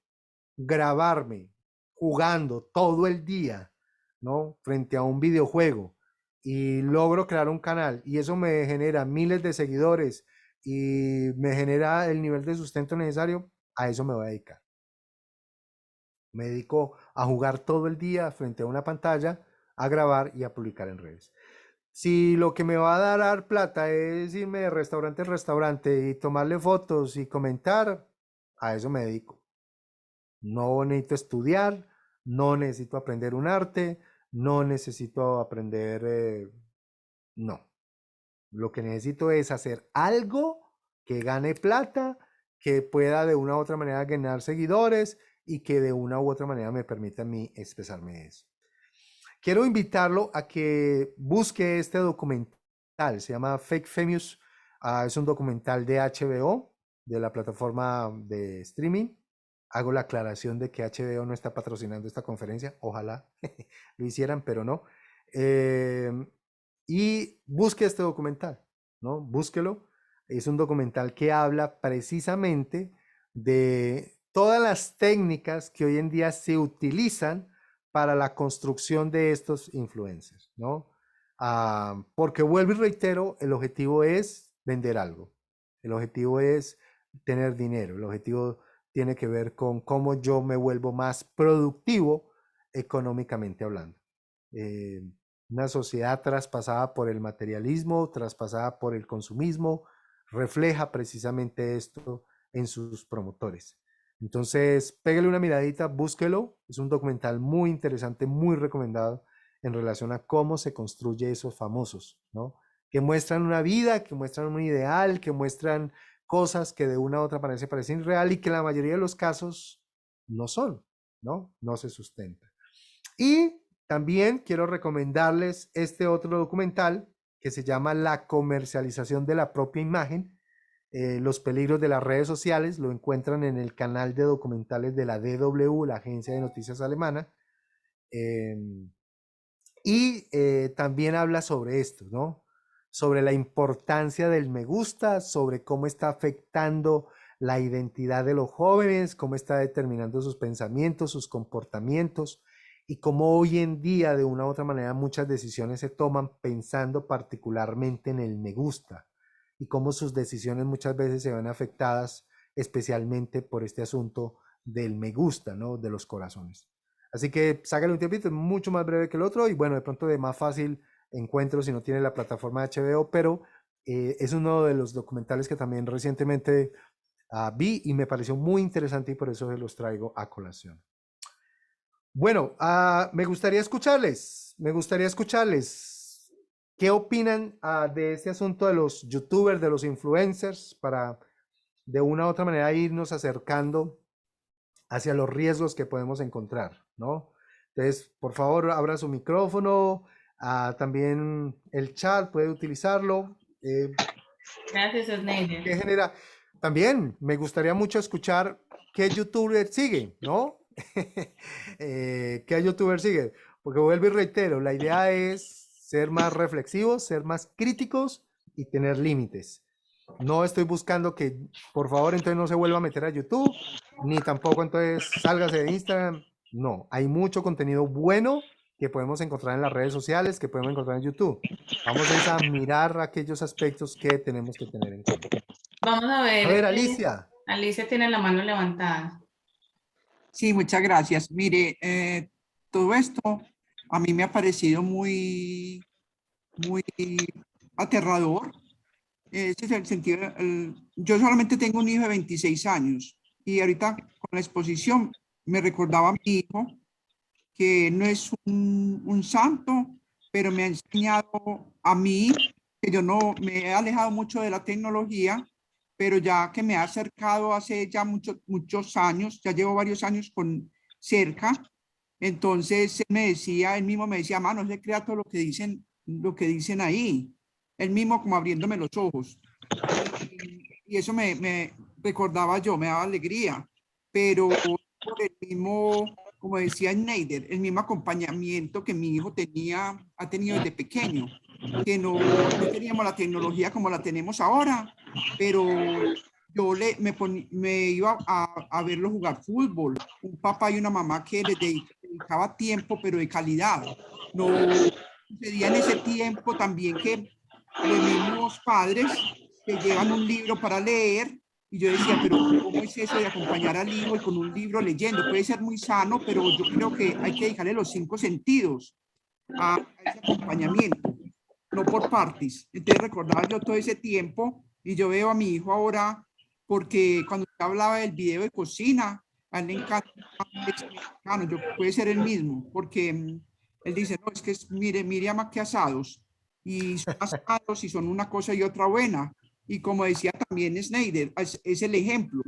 grabarme jugando todo el día, ¿no? Frente a un videojuego y logro crear un canal y eso me genera miles de seguidores y me genera el nivel de sustento necesario, a eso me voy a dedicar. Me dedico a jugar todo el día frente a una pantalla, a grabar y a publicar en redes. Si lo que me va a dar plata es irme de restaurante en restaurante y tomarle fotos y comentar, a eso me dedico. No necesito estudiar, no necesito aprender un arte, no necesito aprender, no. Lo que necesito es hacer algo que gane plata, que pueda de una u otra manera ganar seguidores y que de una u otra manera me permita a mí expresarme de eso. Quiero invitarlo a que busque este documental, se llama Fake Famous, es un documental de HBO, de la plataforma de streaming. Hago la aclaración de que HBO no está patrocinando esta conferencia, ojalá lo hicieran, pero no. Eh, y busque este documental, ¿no? Búsquelo. Es un documental que habla precisamente de todas las técnicas que hoy en día se utilizan para la construcción de estos influencers, ¿no? Porque vuelvo y reitero, el objetivo es vender algo, el objetivo es tener dinero, el objetivo tiene que ver con cómo yo me vuelvo más productivo económicamente hablando. Eh, una sociedad traspasada por el materialismo, traspasada por el consumismo, refleja precisamente esto en sus promotores. Entonces, pégale una miradita, búsquelo. Es un documental muy interesante, muy recomendado en relación a cómo se construye esos famosos, ¿no? Que muestran una vida, que muestran un ideal, que muestran cosas que de una u otra manera se parecen real y que la mayoría de los casos no son, ¿no? No se sustentan. Y también quiero recomendarles este otro documental que se llama La comercialización de la propia imagen, los peligros de las redes sociales, lo encuentran en el canal de documentales de la DW, la agencia de noticias alemana. También habla sobre esto, ¿no? Sobre la importancia del me gusta, sobre cómo está afectando la identidad de los jóvenes, cómo está determinando sus pensamientos, sus comportamientos y cómo hoy en día de una u otra manera muchas decisiones se toman pensando particularmente en el me gusta y cómo sus decisiones muchas veces se ven afectadas especialmente por este asunto del me gusta, ¿no? De los corazones. Así que sácale un tiempito, es mucho más breve que el otro y bueno, de pronto de más fácil encuentro si no tiene la plataforma de HBO, pero es uno de los documentales que también recientemente vi y me pareció muy interesante y por eso se los traigo a colación. Bueno, me gustaría escucharles. ¿Qué opinan de este asunto de los youtubers, de los influencers, para de una u otra manera irnos acercando hacia los riesgos que podemos encontrar, ¿no? Entonces, por favor, abra su micrófono, también el chat puede utilizarlo. Gracias, ¿Qué Snyder. genera? También me gustaría mucho escuchar qué youtuber sigue, ¿no? ¿Qué youtuber sigue? Porque vuelvo y reitero, la idea es ser más reflexivos, ser más críticos y tener límites. No estoy buscando que, por favor, entonces no se vuelva a meter a YouTube, ni tampoco entonces sálgase de Instagram. No, hay mucho contenido bueno que podemos encontrar en las redes sociales, que podemos encontrar en YouTube. Vamos a mirar aquellos aspectos que tenemos que tener en cuenta. Vamos a A ver, ver, Alicia. Alicia tiene la mano levantada. Sí, muchas gracias. Mire, todo esto a mí me ha parecido muy aterrador. Ese es el sentido. Yo solamente tengo un hijo de 26 años y ahorita con la exposición me recordaba a mi hijo que no es un santo, pero me ha enseñado a mí que yo no me he alejado mucho de la tecnología, pero ya que me ha acercado hace ya muchos años, ya llevo varios años con cerca, entonces él mismo me decía, no se crea todo lo que dicen ahí, él mismo como abriéndome los ojos. Y eso me recordaba yo, me daba alegría, pero por el mismo, como decía Schneider, el mismo acompañamiento que mi hijo ha tenido desde pequeño, que no teníamos la tecnología como la tenemos ahora, pero yo me iba a verlo jugar fútbol, un papá y una mamá que les dedicaba tiempo, pero de calidad. No sucedía en ese tiempo también que los mismos padres que llevan un libro para leer y yo decía, pero ¿cómo es eso de acompañar al hijo y con un libro leyendo? Puede ser muy sano, pero yo creo que hay que dedicarle los 5 sentidos a ese acompañamiento, no por partes. Entonces recordaba yo todo ese tiempo y yo veo a mi hijo ahora, porque cuando usted hablaba del video de cocina, a él le encanta el mexicano, yo puede ser el mismo, porque él dice, no, es que mire, Miriam, aquí asados, y son asados y son una cosa y otra buena. Y como decía también Snyder, es el ejemplo,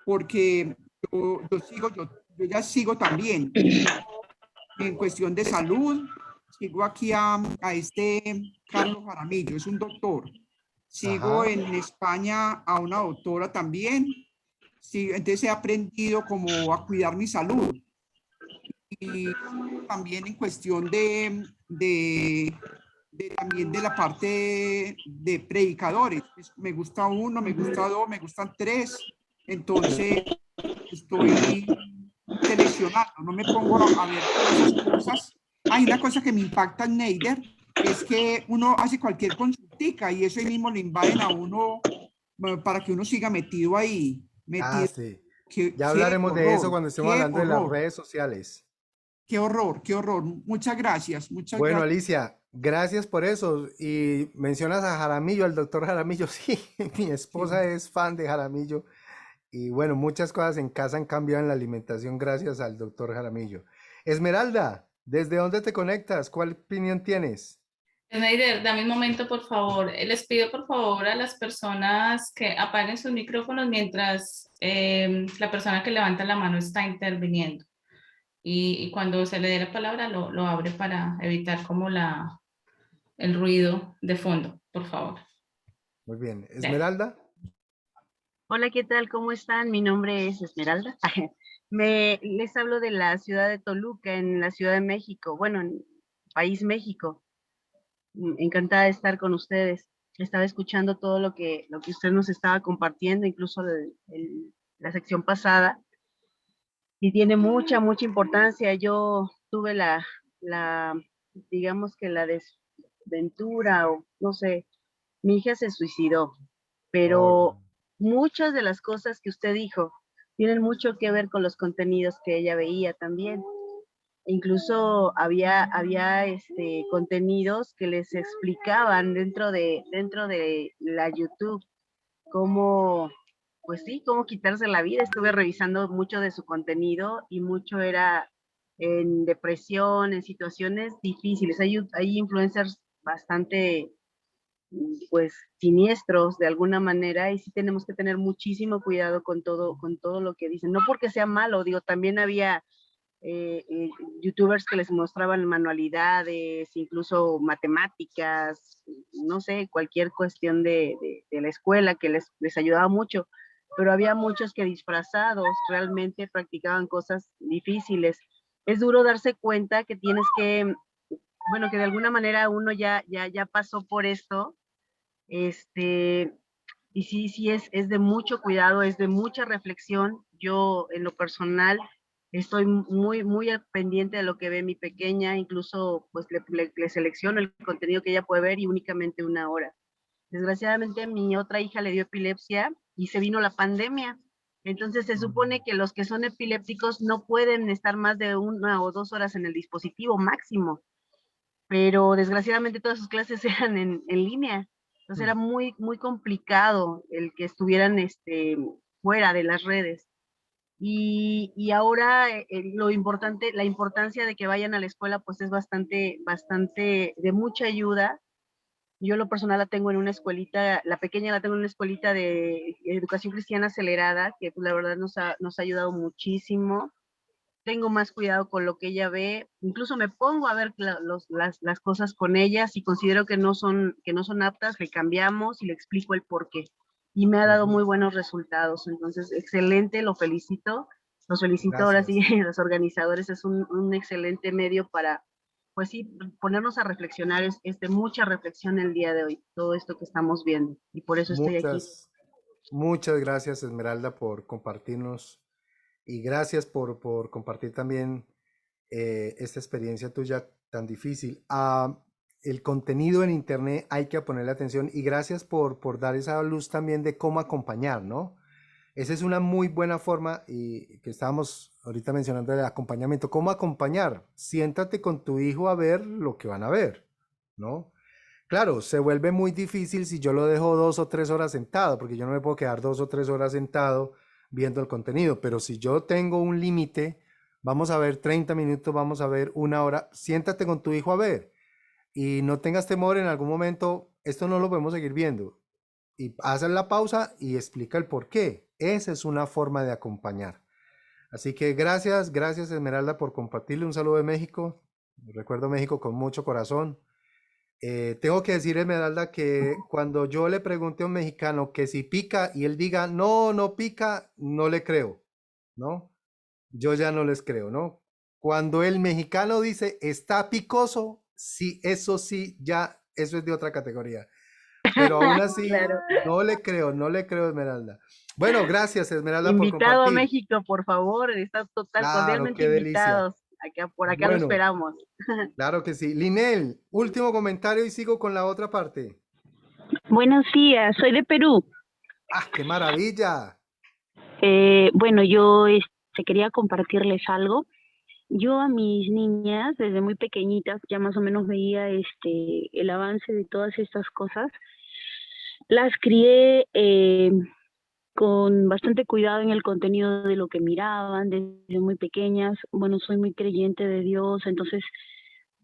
porque yo ya sigo también en cuestión de salud. Sigo aquí a este Carlos Jaramillo, es un doctor. Sigo Ajá. en España a una doctora también. Sí, entonces he aprendido como a cuidar mi salud. Y también en cuestión también de la parte de predicadores. Me gusta uno, me gusta dos, me gustan tres. Entonces estoy seleccionando, no me pongo a ver todas esas cosas. Hay una cosa que me impacta en Neider, es que uno hace cualquier consultica y eso ahí mismo le invaden a uno para que uno siga metido ahí, metido. Sí. Qué, Ya qué hablaremos de eso horror, cuando estemos qué hablando de las horror, redes sociales. qué horror, qué horror. Muchas gracias, muchas Bueno, gracias. Alicia, gracias por eso. Y mencionas a Jaramillo, al doctor Jaramillo. Sí, mi esposa Sí. es fan de Jaramillo. Y bueno, muchas cosas en casa han cambiado en la alimentación gracias al doctor Jaramillo. Esmeralda, ¿desde dónde te conectas? ¿Cuál opinión tienes? Snyder, dame un momento, por favor. Les pido, por favor, a las personas que apaguen sus micrófonos mientras la persona que levanta la mano está interviniendo. Y cuando se le dé la palabra, lo abre para evitar como el ruido de fondo, por favor. Muy bien. Dale. Esmeralda. Hola, ¿qué tal? ¿Cómo están? Mi nombre es Esmeralda. Les hablo de la ciudad de Toluca, en la Ciudad de México, bueno, en país México. Encantada de estar con ustedes. Estaba escuchando todo lo que usted nos estaba compartiendo, incluso la sección pasada, y tiene mucha, mucha importancia. Yo tuve la, digamos que la desventura, o no sé, mi hija se suicidó, Oh, pero muchas de las cosas que usted dijo tienen mucho que ver con los contenidos que ella veía también. Incluso había contenidos que les explicaban dentro de la YouTube cómo, pues sí, cómo quitarse la vida. Estuve revisando mucho de su contenido y mucho era en depresión, en situaciones difíciles. Hay influencers bastante pues siniestros de alguna manera, y sí tenemos que tener muchísimo cuidado con todo lo que dicen. No porque sea malo, digo, también había youtubers que les mostraban manualidades, incluso matemáticas, no sé, cualquier cuestión de la escuela que les ayudaba mucho, pero había muchos que disfrazados realmente practicaban cosas difíciles. Es duro darse cuenta que tienes que, bueno, que de alguna manera uno ya pasó por esto, y sí, sí es de mucho cuidado, es de mucha reflexión. Yo, en lo personal, estoy muy, muy al pendiente de lo que ve mi pequeña, incluso pues le selecciono el contenido que ella puede ver y únicamente 1 hora. Desgraciadamente, mi otra hija le dio epilepsia y se vino la pandemia. Entonces, se supone que los que son epilépticos no pueden estar más de 1 o 2 horas en el dispositivo máximo, pero desgraciadamente todas sus clases eran en línea. Entonces era mm, muy, muy complicado el que estuvieran fuera de las redes. Y ahora lo importante, la importancia de que vayan a la escuela, pues es bastante, bastante de mucha ayuda. Yo lo personal la tengo en una escuelita, la pequeña la tengo en una escuelita de educación cristiana acelerada, que pues, la verdad nos ha ayudado muchísimo. Tengo más cuidado con lo que ella ve, incluso me pongo a ver las cosas con ella, si considero que no son aptas, le cambiamos y le explico el por qué. Y me ha dado ujú. muy buenos resultados, entonces excelente, los felicito ahora sí, Gracias. los organizadores, es un excelente medio para, pues sí, ponernos a reflexionar, es de mucha reflexión el día de hoy, todo esto que estamos viendo, y por eso estoy aquí. Muchas, muchas gracias, Esmeralda, por compartirnos y gracias por compartir también esta experiencia tuya tan difícil. El contenido en Internet hay que ponerle atención y gracias por dar esa luz también de cómo acompañar, ¿no? Esa es una muy buena forma y que estábamos ahorita mencionando el acompañamiento. ¿Cómo acompañar? Siéntate con tu hijo a ver lo que van a ver, ¿no? Claro, se vuelve muy difícil si yo lo dejo 2 o 3 horas sentado, porque yo no me puedo quedar 2 o 3 horas sentado viendo el contenido, pero si yo tengo un límite, vamos a ver 30 minutos, vamos a ver 1 hora, siéntate con tu hijo a ver y no tengas temor en algún momento, esto no lo podemos seguir viendo y hacer la pausa y explica el por qué. Esa es una forma de acompañar. Así que gracias, gracias Esmeralda por compartirle un saludo de México. Recuerdo México con mucho corazón. Tengo que decir, Esmeralda, que cuando yo le pregunte a un mexicano que si pica y él diga, no, no pica, no le creo, ¿no? Yo ya no les creo, ¿no? Cuando el mexicano dice, está picoso, sí, eso sí, ya, eso es de otra categoría. Pero aún así, Claro. no le creo, no le creo, Esmeralda. Bueno, gracias, Esmeralda, por Invitado a compartir. México, por favor, está total, Claro, cordialmente qué delicia. invitados. Acá, por acá lo Bueno, esperamos. claro que sí. Linel, último comentario y sigo con la otra parte. Buenos días, soy de Perú. ¡Ah, qué maravilla! Bueno, yo quería compartirles algo. Yo a mis niñas, desde muy pequeñitas, ya más o menos veía el avance de todas estas cosas. Las crié con bastante cuidado en el contenido de lo que miraban desde muy pequeñas. Bueno, soy muy creyente de Dios, entonces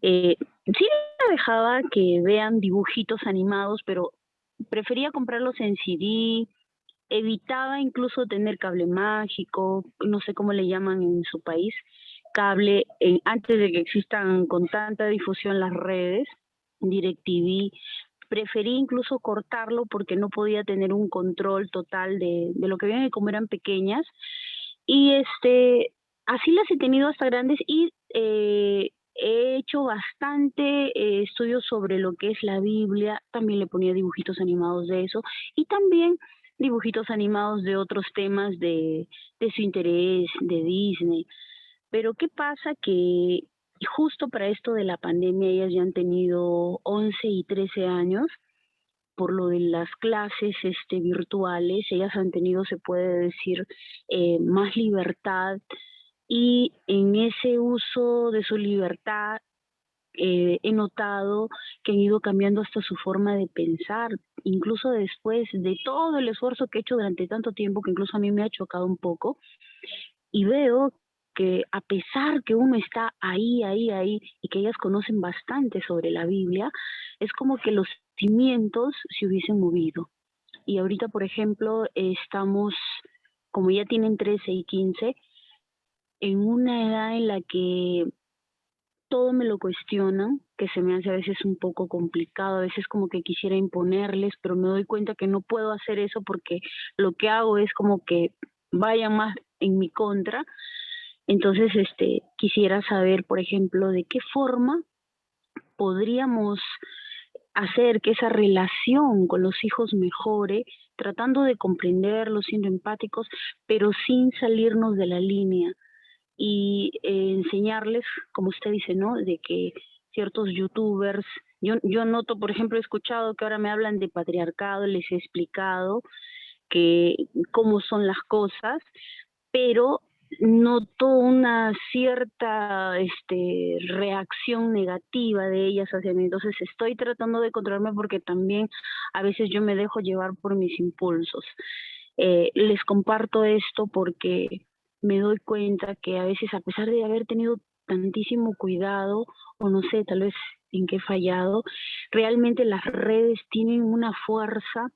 sí la dejaba que vean dibujitos animados, pero prefería comprarlos en CD. Evitaba incluso tener cable mágico, no sé cómo le llaman en su país, cable, antes de que existan con tanta difusión las redes, DirecTV, preferí incluso cortarlo porque no podía tener un control total de lo que veían, y como eran pequeñas. Y así las he tenido hasta grandes, y he hecho bastante estudios sobre lo que es la Biblia. También le ponía dibujitos animados de eso, y también dibujitos animados de otros temas de su interés, de Disney. Pero ¿qué pasa? Que justo para esto de la pandemia ellas ya han tenido 11 y 13 años. Por lo de las clases virtuales, ellas han tenido, se puede decir, más libertad, y en ese uso de su libertad he notado que han ido cambiando hasta su forma de pensar, incluso después de todo el esfuerzo que he hecho durante tanto tiempo, que incluso a mí me ha chocado un poco, y veo que a pesar que uno está ahí, y que ellas conocen bastante sobre la Biblia, es como que los cimientos se hubiesen movido. Y ahorita, por ejemplo, estamos, como ya tienen 13 y 15, en una edad en la que todo me lo cuestionan, que se me hace a veces un poco complicado, a veces como que quisiera imponerles, pero me doy cuenta que no puedo hacer eso porque lo que hago es como que vaya más en mi contra. Entonces, quisiera saber, por ejemplo, de qué forma podríamos hacer que esa relación con los hijos mejore, tratando de comprenderlos, siendo empáticos, pero sin salirnos de la línea, y enseñarles, como usted dice, ¿no? De que ciertos youtubers, yo noto, por ejemplo, he escuchado que ahora me hablan de patriarcado, les he explicado que cómo son las cosas, pero noto una cierta reacción negativa de ellas hacia mí. Entonces estoy tratando de controlarme porque también a veces yo me dejo llevar por mis impulsos. Les comparto esto porque me doy cuenta que a veces, a pesar de haber tenido tantísimo cuidado, o no sé, tal vez en qué he fallado, realmente las redes tienen una fuerza,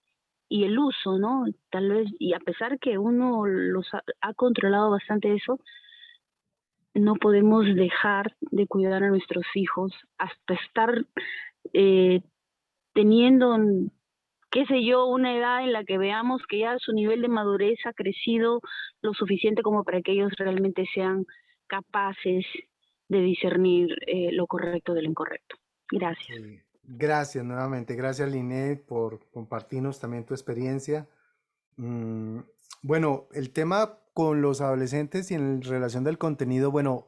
y el uso, ¿no? Tal vez, y a pesar que uno ha controlado bastante eso, no podemos dejar de cuidar a nuestros hijos hasta estar eh, teniendo, qué sé yo, una edad en la que veamos que ya su nivel de madurez ha crecido lo suficiente como para que ellos realmente sean capaces de discernir lo correcto de lo incorrecto. Gracias. Sí. Gracias nuevamente, gracias Linet por compartirnos también tu experiencia. Mm, bueno, el tema con los adolescentes y en relación del contenido, bueno,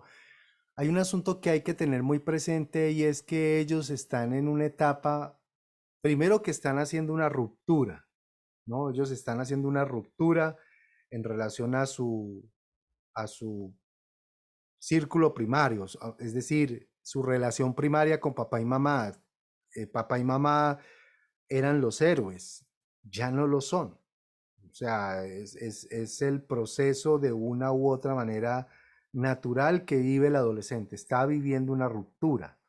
hay un asunto que hay que tener muy presente, y es que ellos están en una etapa, primero que están haciendo una ruptura, ¿no? Ellos están haciendo una ruptura en relación a su círculo primario, es decir, su relación primaria con papá y mamá. Papá y mamá eran los héroes, ya no lo son. O sea, es el proceso de una u otra manera natural que vive el adolescente. Está viviendo una ruptura.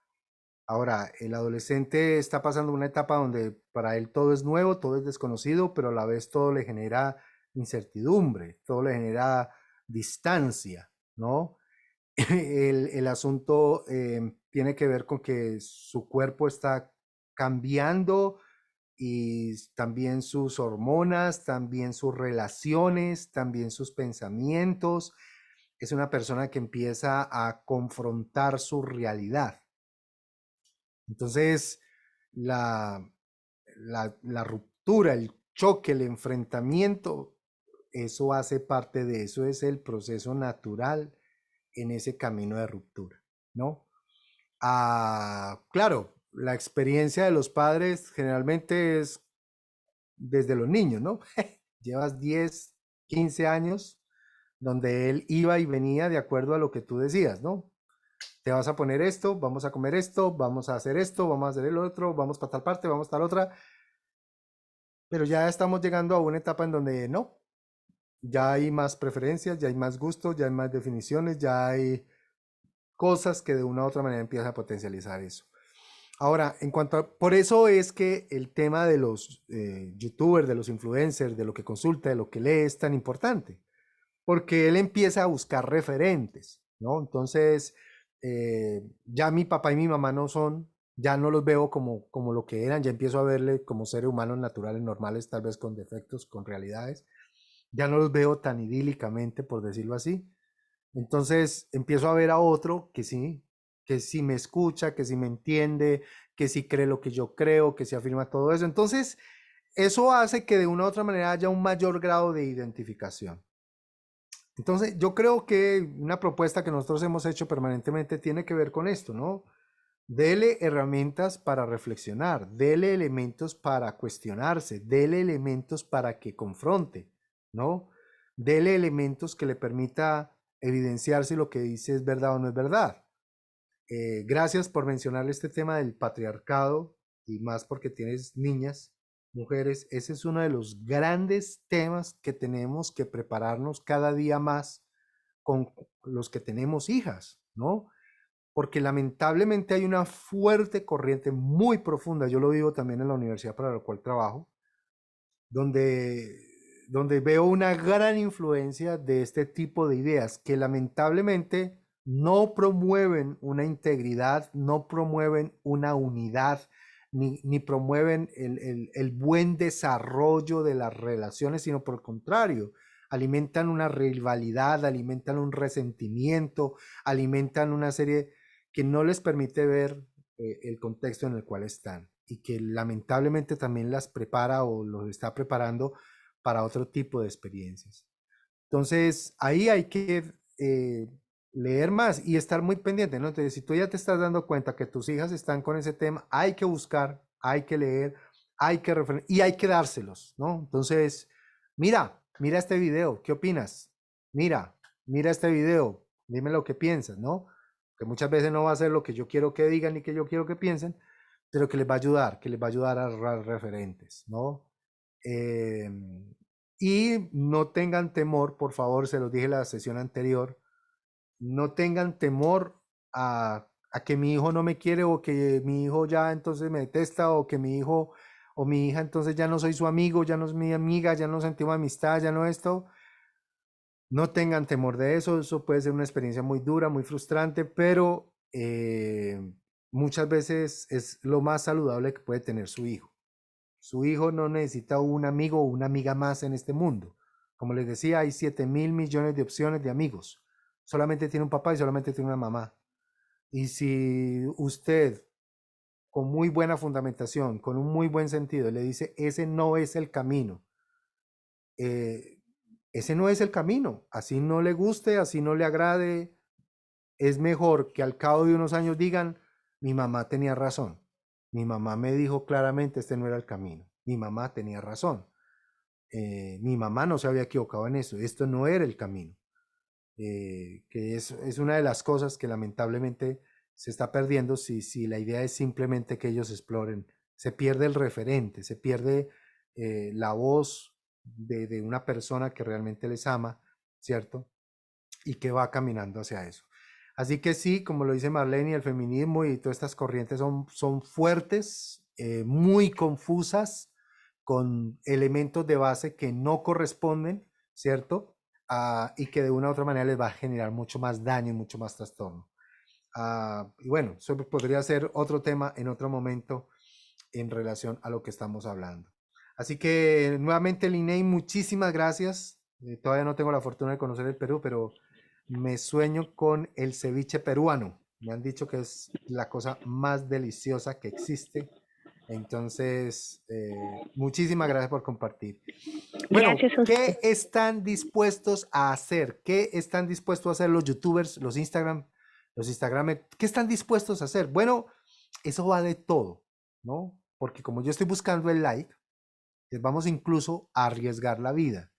Ahora, el adolescente está pasando una etapa donde para él todo es nuevo, todo es desconocido, pero a la vez todo le genera incertidumbre, todo le genera distancia, ¿no? El asunto tiene que ver con que su cuerpo está cambiando, y también sus hormonas, también sus relaciones, también sus pensamientos. Es una persona que empieza a confrontar su realidad. Entonces, la, la ruptura, el choque, el enfrentamiento, eso hace parte de eso, es el proceso natural en ese camino de ruptura, ¿no? Claro, la experiencia de los padres generalmente es desde los niños, ¿no? Llevas 10, 15 años donde él iba y venía de acuerdo a lo que tú decías, ¿no? Te vas a poner esto, vamos a comer esto, vamos a hacer esto, vamos a hacer el otro, vamos para tal parte, vamos para tal otra. Pero ya estamos llegando a una etapa en donde no, ya hay más preferencias, ya hay más gustos, ya hay más definiciones, ya hay cosas que de una u otra manera empiezan a potencializar eso. Ahora, por eso es que el tema de los youtubers, de los influencers, de lo que consulta, de lo que lee es tan importante, porque él empieza a buscar referentes, ¿no? Entonces, ya mi papá y mi mamá no son, Ya no los veo como lo que eran, ya empiezo a verle como seres humanos naturales, normales, tal vez con defectos, con realidades. Ya no los veo tan idílicamente, por decirlo así. Entonces empiezo a ver a otro que sí me escucha, que sí me entiende, que sí cree lo que yo creo, que sí afirma todo eso. Entonces, eso hace que de una u otra manera haya un mayor grado de identificación. Entonces, yo creo que una propuesta que nosotros hemos hecho permanentemente tiene que ver con esto, ¿no? Dele herramientas para reflexionar, dele elementos para cuestionarse, dele elementos para que confronte, ¿no? Dele elementos que le permita evidenciar si lo que dice es verdad o no es verdad. Gracias por mencionar este tema del patriarcado y más porque tienes niñas, mujeres. Ese es uno de los grandes temas que tenemos que prepararnos cada día más con los que tenemos hijas, ¿no? Porque lamentablemente hay una fuerte corriente muy profunda, yo lo vivo también en la universidad para la cual trabajo, donde veo una gran influencia de este tipo de ideas que lamentablemente no promueven una integridad, no promueven una unidad, ni promueven el buen desarrollo de las relaciones, sino por el contrario, alimentan una rivalidad, alimentan un resentimiento, alimentan una serie que no les permite ver el contexto en el cual están y que lamentablemente también las prepara o los está preparando para otro tipo de experiencias. Entonces, ahí hay que leer más y estar muy pendiente, ¿no? Entonces, si tú ya te estás dando cuenta que tus hijas están con ese tema, hay que buscar, hay que leer, hay que referir y hay que dárselos, ¿no? Entonces, mira este video, ¿qué opinas? Mira este video, dime lo que piensas, ¿no? Que muchas veces no va a ser lo que yo quiero que digan ni que yo quiero que piensen, pero que les va a ayudar, que les va a ayudar a agarrar referentes, ¿no? Eh, y no tengan temor, por favor, se los dije en la sesión anterior, no tengan temor a que mi hijo no me quiere o que mi hijo ya entonces me detesta o que mi hijo o mi hija entonces ya no soy su amigo, ya no es mi amiga, ya no sentimos amistad, ya no esto. No tengan temor de eso puede ser una experiencia muy dura, muy frustrante, pero muchas veces es lo más saludable que puede tener su hijo. Su hijo no necesita un amigo o una amiga más en este mundo. Como les decía, hay 7.000 millones de opciones de amigos. Solamente tiene un papá y solamente tiene una mamá. Y si usted, con muy buena fundamentación, con un muy buen sentido, le dice, ese no es el camino, eh, ese no es el camino. Así no le guste, así no le agrade, es mejor que al cabo de unos años digan, mi mamá tenía razón. Mi mamá me dijo claramente, este no era el camino. Mi mamá tenía razón. Mi mamá no se había equivocado en eso. Esto no era el camino. Que es una de las cosas que lamentablemente se está perdiendo si la idea es simplemente que ellos exploren. Se pierde el referente, se pierde la voz de una persona que realmente les ama, ¿cierto? Y que va caminando hacia eso. Así que sí, como lo dice Marlene, el feminismo y todas estas corrientes son fuertes, muy confusas, con elementos de base que no corresponden, ¿cierto? Y que de una u otra manera les va a generar mucho más daño y mucho más trastorno. Y bueno, eso podría ser otro tema en otro momento en relación a lo que estamos hablando. Así que nuevamente, Linney, muchísimas gracias. Todavía no tengo la fortuna de conocer el Perú, pero me sueño con el ceviche peruano. Me han dicho que es la cosa más deliciosa que existe. Entonces, muchísimas gracias por compartir. Bueno, Gracias a usted. ¿qué están dispuestos a hacer? ¿Qué están dispuestos a hacer los youtubers, los Instagram, qué están dispuestos a hacer? Bueno, eso va de todo, ¿no? Porque como yo estoy buscando el like, les vamos incluso a arriesgar la vida.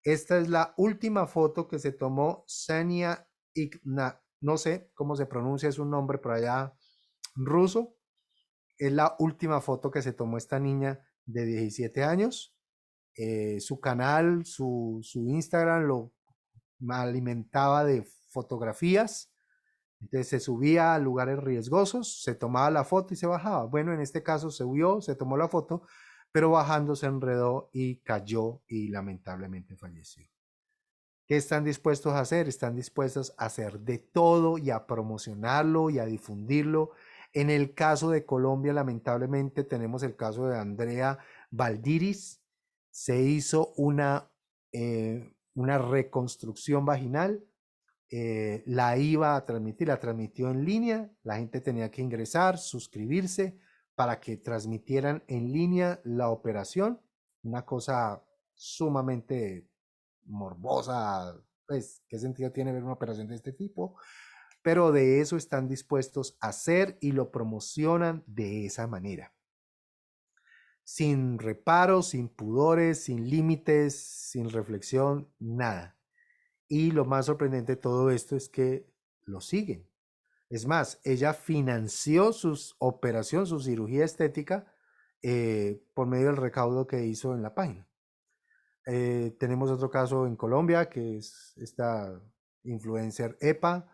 Esta es la última foto que se tomó Sania Igna, no sé cómo se pronuncia, es un nombre por allá ruso. Es la última foto que se tomó esta niña de 17 años. Su canal, su Instagram lo alimentaba de fotografías. Entonces se subía a lugares riesgosos, se tomaba la foto y se bajaba. Bueno, en este caso se huyó, se tomó la foto, pero bajando se enredó y cayó y lamentablemente falleció. ¿Qué están dispuestos a hacer? Están dispuestos a hacer de todo y a promocionarlo y a difundirlo En el caso de Colombia, lamentablemente, tenemos el caso de Andrea Valdiris. Se hizo una reconstrucción vaginal, la iba a transmitir, la transmitió en línea, la gente tenía que ingresar, suscribirse para que transmitieran en línea la operación, una cosa sumamente morbosa, pues, ¿qué sentido tiene ver una operación de este tipo? Pero de eso están dispuestos a hacer y lo promocionan de esa manera. Sin reparos, sin pudores, sin límites, sin reflexión, nada. Y lo más sorprendente de todo esto es que lo siguen. Es más, ella financió su operación, su cirugía estética, por medio del recaudo que hizo en la página. Tenemos otro caso en Colombia, que es esta influencer EPA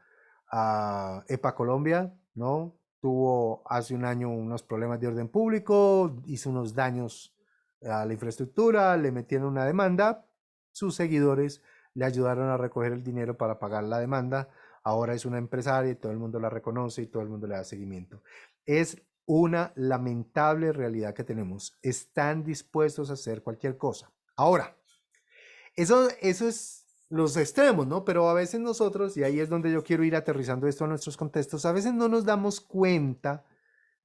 Colombia, ¿no? Tuvo hace un año unos problemas de orden público, hizo unos daños a la infraestructura, le metieron una demanda, sus seguidores le ayudaron a recoger el dinero para pagar la demanda, ahora es una empresaria y todo el mundo la reconoce y todo el mundo le da seguimiento. Es una lamentable realidad que tenemos. Están dispuestos a hacer cualquier cosa. Ahora, eso es los extremos, ¿no? Pero a veces nosotros, y ahí es donde yo quiero ir aterrizando esto a nuestros contextos, a veces no nos damos cuenta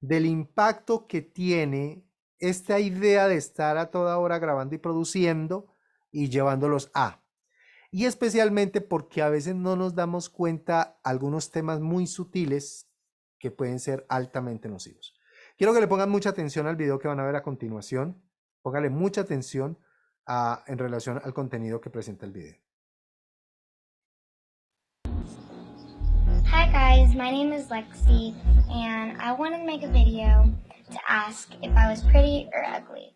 del impacto que tiene esta idea de estar a toda hora grabando y produciendo y llevándolos a. Y especialmente porque a veces no nos damos cuenta algunos temas muy sutiles que pueden ser altamente nocivos. Quiero que le pongan mucha atención al video que van a ver a continuación. Póngale mucha atención en relación al contenido que presenta el video. Hi guys, my name is Lexi, and I wanted to make a video to ask if I was pretty or ugly.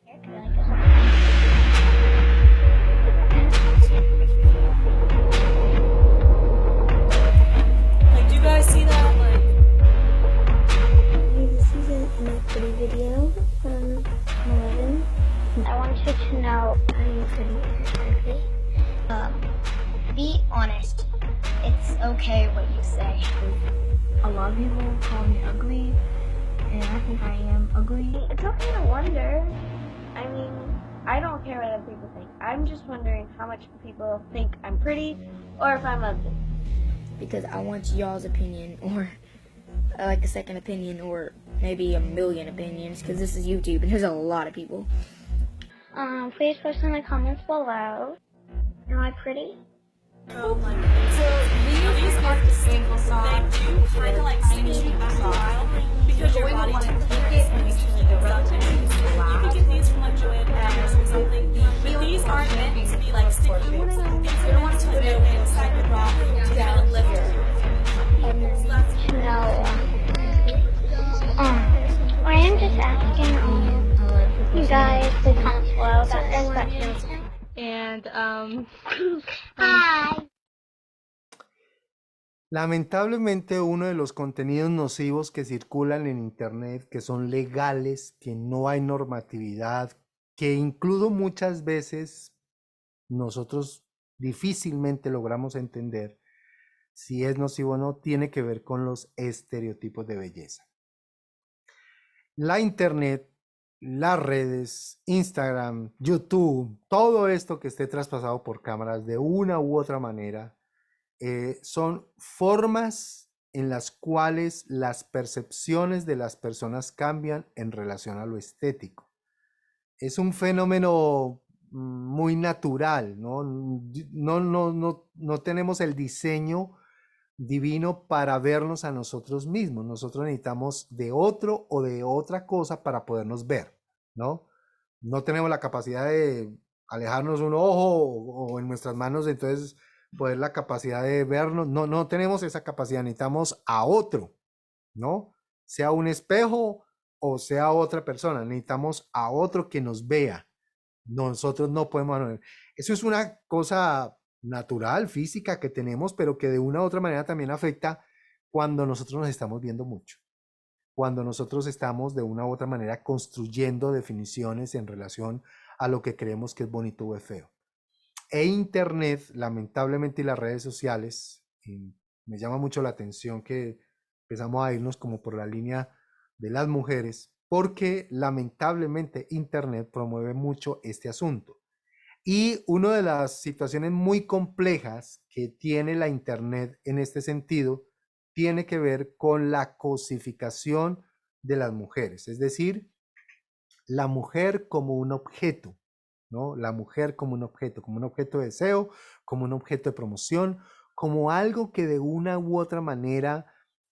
Like, do you guys see that? Like, Hey, this is my pretty video from 11. I want you to know, are you pretty or ugly? Be honest. It's okay what you say. a lot of people call me ugly, and I think I am ugly. It's okay to wonder. I mean, I don't care what other people think. I'm just wondering how much people think I'm pretty or if I'm ugly. Because I want y'all's opinion, or like a second opinion, or maybe a million opinions, because this is YouTube and there's a lot of people. Please post in the comments below. Am I pretty? So these are the single songs. They do kind of like sing you a style because your body templates and you can get these from like Joanne Fabrics or something. But these aren't meant to be like sticky. These are ones to go inside your bra to kind of lift you. No. I am just asking you guys to comment below about this question. And Hi. Lamentablemente, uno de los contenidos nocivos que circulan en Internet, que son legales, que no hay normatividad, que incluso muchas veces nosotros difícilmente logramos entender si es nocivo o no, tiene que ver con los estereotipos de belleza. La Internet, las redes, Instagram, YouTube, todo esto que esté traspasado por cámaras de una u otra manera, son formas en las cuales las percepciones de las personas cambian en relación a lo estético. Es un fenómeno muy natural, ¿no? No tenemos el diseño divino para vernos a nosotros mismos. Nosotros necesitamos de otro o de otra cosa para podernos ver, ¿no? No tenemos la capacidad de alejarnos un ojo o en nuestras manos, entonces poder la capacidad de vernos. No tenemos esa capacidad, necesitamos a otro, ¿no? Sea un espejo o sea otra persona, necesitamos a otro que nos vea. Nosotros no podemos ver. Eso es una cosa natural, física que tenemos, pero que de una u otra manera también afecta cuando nosotros nos estamos viendo mucho. Cuando nosotros estamos de una u otra manera construyendo definiciones en relación a lo que creemos que es bonito o es feo. E Internet, lamentablemente, y las redes sociales, me llama mucho la atención que empezamos a irnos como por la línea de las mujeres, porque lamentablemente Internet promueve mucho este asunto. Y una de las situaciones muy complejas que tiene la Internet en este sentido tiene que ver con la cosificación de las mujeres, es decir, la mujer como un objeto, ¿no? La mujer como un objeto de deseo, como un objeto de promoción, como algo que de una u otra manera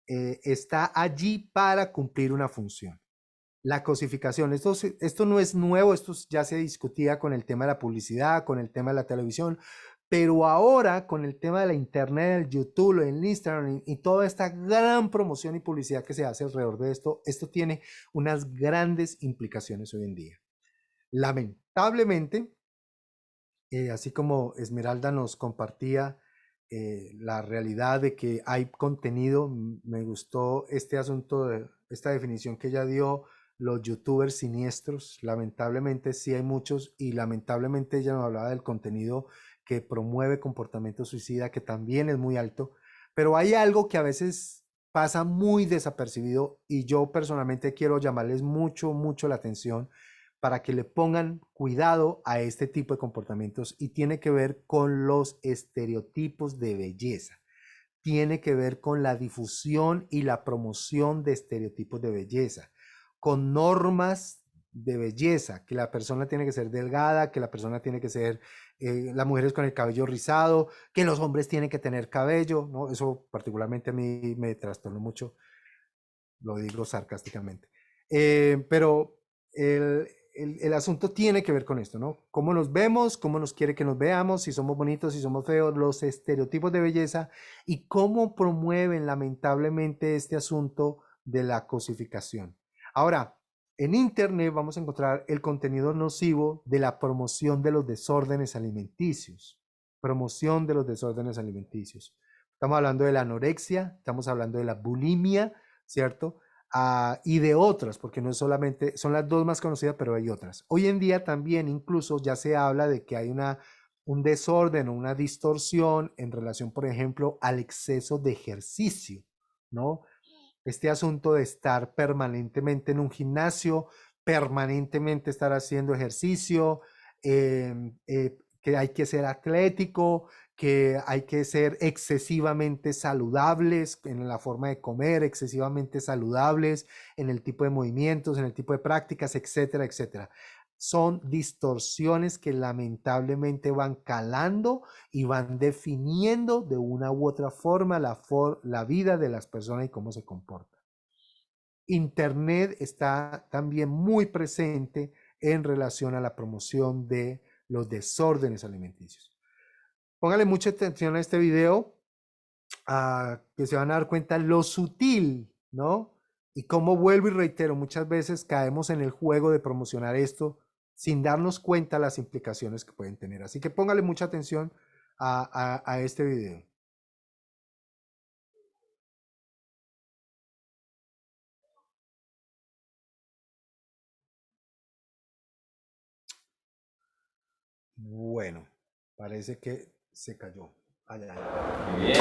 está allí para cumplir una función. La cosificación, esto no es nuevo, esto ya se discutía con el tema de la publicidad, con el tema de la televisión, pero ahora con el tema de la internet, el YouTube, el Instagram y toda esta gran promoción y publicidad que se hace alrededor de esto, esto tiene unas grandes implicaciones hoy en día. Lamentablemente, así como Esmeralda nos compartía la realidad de que hay contenido, me gustó este asunto, esta definición que ella dio, los youtubers siniestros. Lamentablemente sí hay muchos, y lamentablemente ella nos hablaba del contenido que promueve comportamiento suicida, que también es muy alto, pero hay algo que a veces pasa muy desapercibido y yo personalmente quiero llamarles mucho la atención para que le pongan cuidado a este tipo de comportamientos, y tiene que ver con los estereotipos de belleza. Tiene que ver con la difusión y la promoción de estereotipos de belleza, con normas de belleza, que la persona tiene que ser delgada, que la persona tiene que ser, las mujeres con el cabello rizado, que los hombres tienen que tener cabello, ¿no? Eso particularmente a mí me trastornó mucho, lo digo sarcásticamente. Pero el asunto tiene que ver con esto, ¿no? Cómo nos vemos, cómo nos quiere que nos veamos, si somos bonitos, si somos feos, los estereotipos de belleza, y cómo promueven lamentablemente este asunto de la cosificación. Ahora, en Internet vamos a encontrar el contenido nocivo de la promoción de los desórdenes alimenticios. Promoción de los desórdenes alimenticios. Estamos hablando de la anorexia, estamos hablando de la bulimia, ¿cierto? Y de otras, porque no es solamente, son las dos más conocidas, pero hay otras. Hoy en día también incluso ya se habla de que hay un desorden o una distorsión en relación, por ejemplo, al exceso de ejercicio, ¿no? Este asunto de estar permanentemente en un gimnasio, permanentemente estar haciendo ejercicio, que hay que ser atlético, que hay que ser excesivamente saludables en la forma de comer, excesivamente saludables en el tipo de movimientos, en el tipo de prácticas, etcétera, etcétera. Son distorsiones que lamentablemente van calando y van definiendo de una u otra forma la vida de las personas y cómo se comportan. Internet está también muy presente en relación a la promoción de los desórdenes alimenticios. Póngale mucha atención a este video, que se van a dar cuenta lo sutil, ¿no? Y como vuelvo y reitero, muchas veces caemos en el juego de promocionar esto sin darnos cuenta las implicaciones que pueden tener. Así que póngale mucha atención a este video. Bueno, parece que se cayó. Allá. Bien.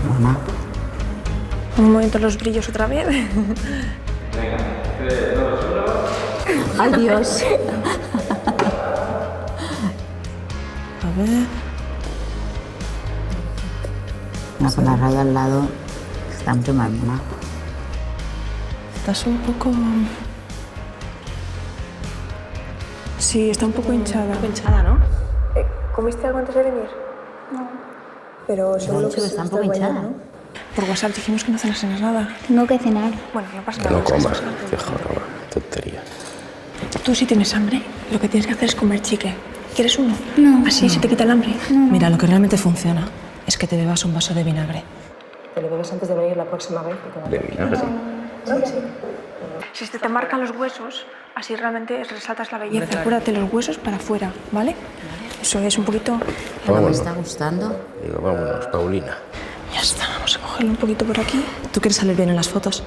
Mamá. Un momento los brillos otra vez. Venga, 3, 2, 1. Adiós. A ver. No, con la raya al lado está mucho más mona. Estás un poco... Sí, está un poco hinchada. Un poco hinchada, ¿no? ¿Comiste algo antes de venir? No. Pero seguro que está un poco hinchada, ¿no? Por WhatsApp dijimos que no cenases nada. Tengo que cenar. Bueno, no pasa nada. No comas, qué joroba, tontería. Tú si tienes hambre, lo que tienes que hacer es comer chicle. ¿Quieres uno? No. ¿Así se te quita el hambre? No. Mira, lo que realmente funciona es que te bebas un vaso de vinagre. Te lo bebes antes de venir la próxima vez. ¿De vinagre? Sí. Si se te marcan los huesos, así realmente resaltas la belleza. Acuérdate los huesos para afuera, ¿vale? Eso es un poquito... Pero me está gustando. Digo, vámonos, Paulina. Ya está, vamos a cogerlo un poquito por aquí. ¿Tú quieres salir bien en las fotos?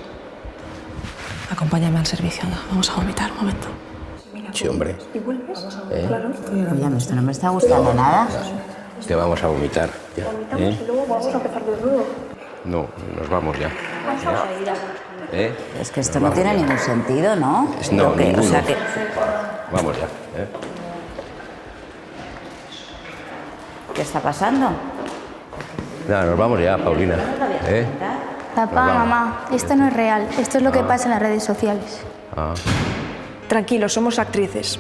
acompáñame al servicio, anda. Vamos a vomitar, un momento. Sí, hombre. ¿Y vuelves? ¿Eh? Claro. Oye, esto no me está gustando nada. Que vamos a vomitar. Ya, Vomitamos y luego vamos a empezar de nuevo. No, nos vamos ya. ¿Eh? Es que esto no tiene ningún sentido, ¿no? No, Que- ninguno. o sea que Vamos ya. ¿Eh? ¿qué está pasando? Nada, nos vamos ya, Paulina. ¿Eh? Papá, Nos vamos. mamá, esto no es real. Esto es lo que pasa en las redes sociales. Ah, Tranquilos, somos actrices.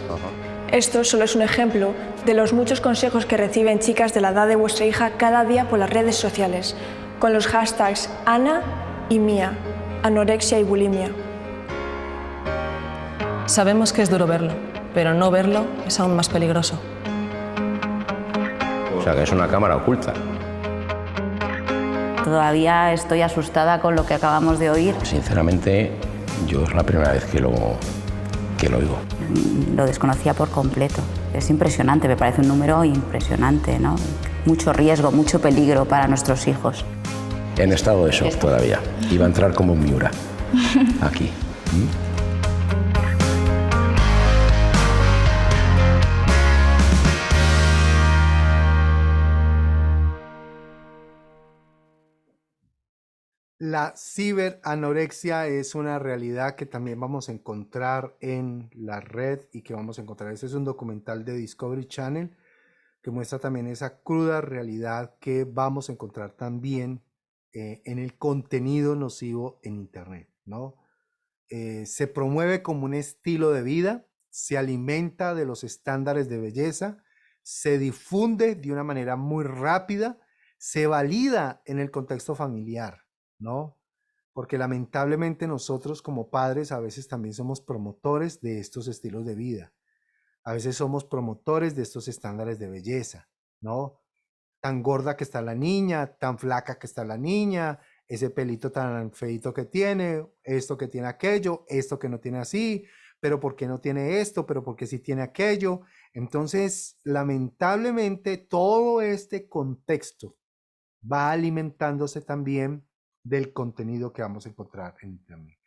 Esto solo es un ejemplo de los muchos consejos que reciben chicas de la edad de vuestra hija cada día por las redes sociales, con los hashtags Ana y Mía, anorexia y bulimia. Sabemos que es duro verlo, pero no verlo es aún más peligroso. o sea, que es una cámara oculta. Todavía estoy asustada con lo que acabamos de oír. Sinceramente, yo es la primera vez que lo oigo. Lo desconocía por completo. Es impresionante, me parece un número impresionante, ¿no? Mucho riesgo, mucho peligro para nuestros hijos. En estado de shock todavía. Iba a entrar como un Miura. Aquí. La ciberanorexia es una realidad que también vamos a encontrar en la red y que vamos a encontrar. Este es un documental de Discovery Channel que muestra también esa cruda realidad que vamos a encontrar también en el contenido nocivo en Internet, ¿no? Se promueve como un estilo de vida, se alimenta de los estándares de belleza, se difunde de una manera muy rápida, se valida en el contexto familiar, ¿no? Porque lamentablemente nosotros como padres a veces también somos promotores de estos estilos de vida. A veces somos promotores de estos estándares de belleza, ¿no? Tan gorda que está la niña, tan flaca que está la niña, ese pelito tan feito que tiene, esto que tiene aquello, esto que no tiene así, pero ¿por qué no tiene esto? Pero ¿por qué sí tiene aquello? Entonces, lamentablemente, todo este contexto va alimentándose también del contenido que vamos a encontrar en Internet.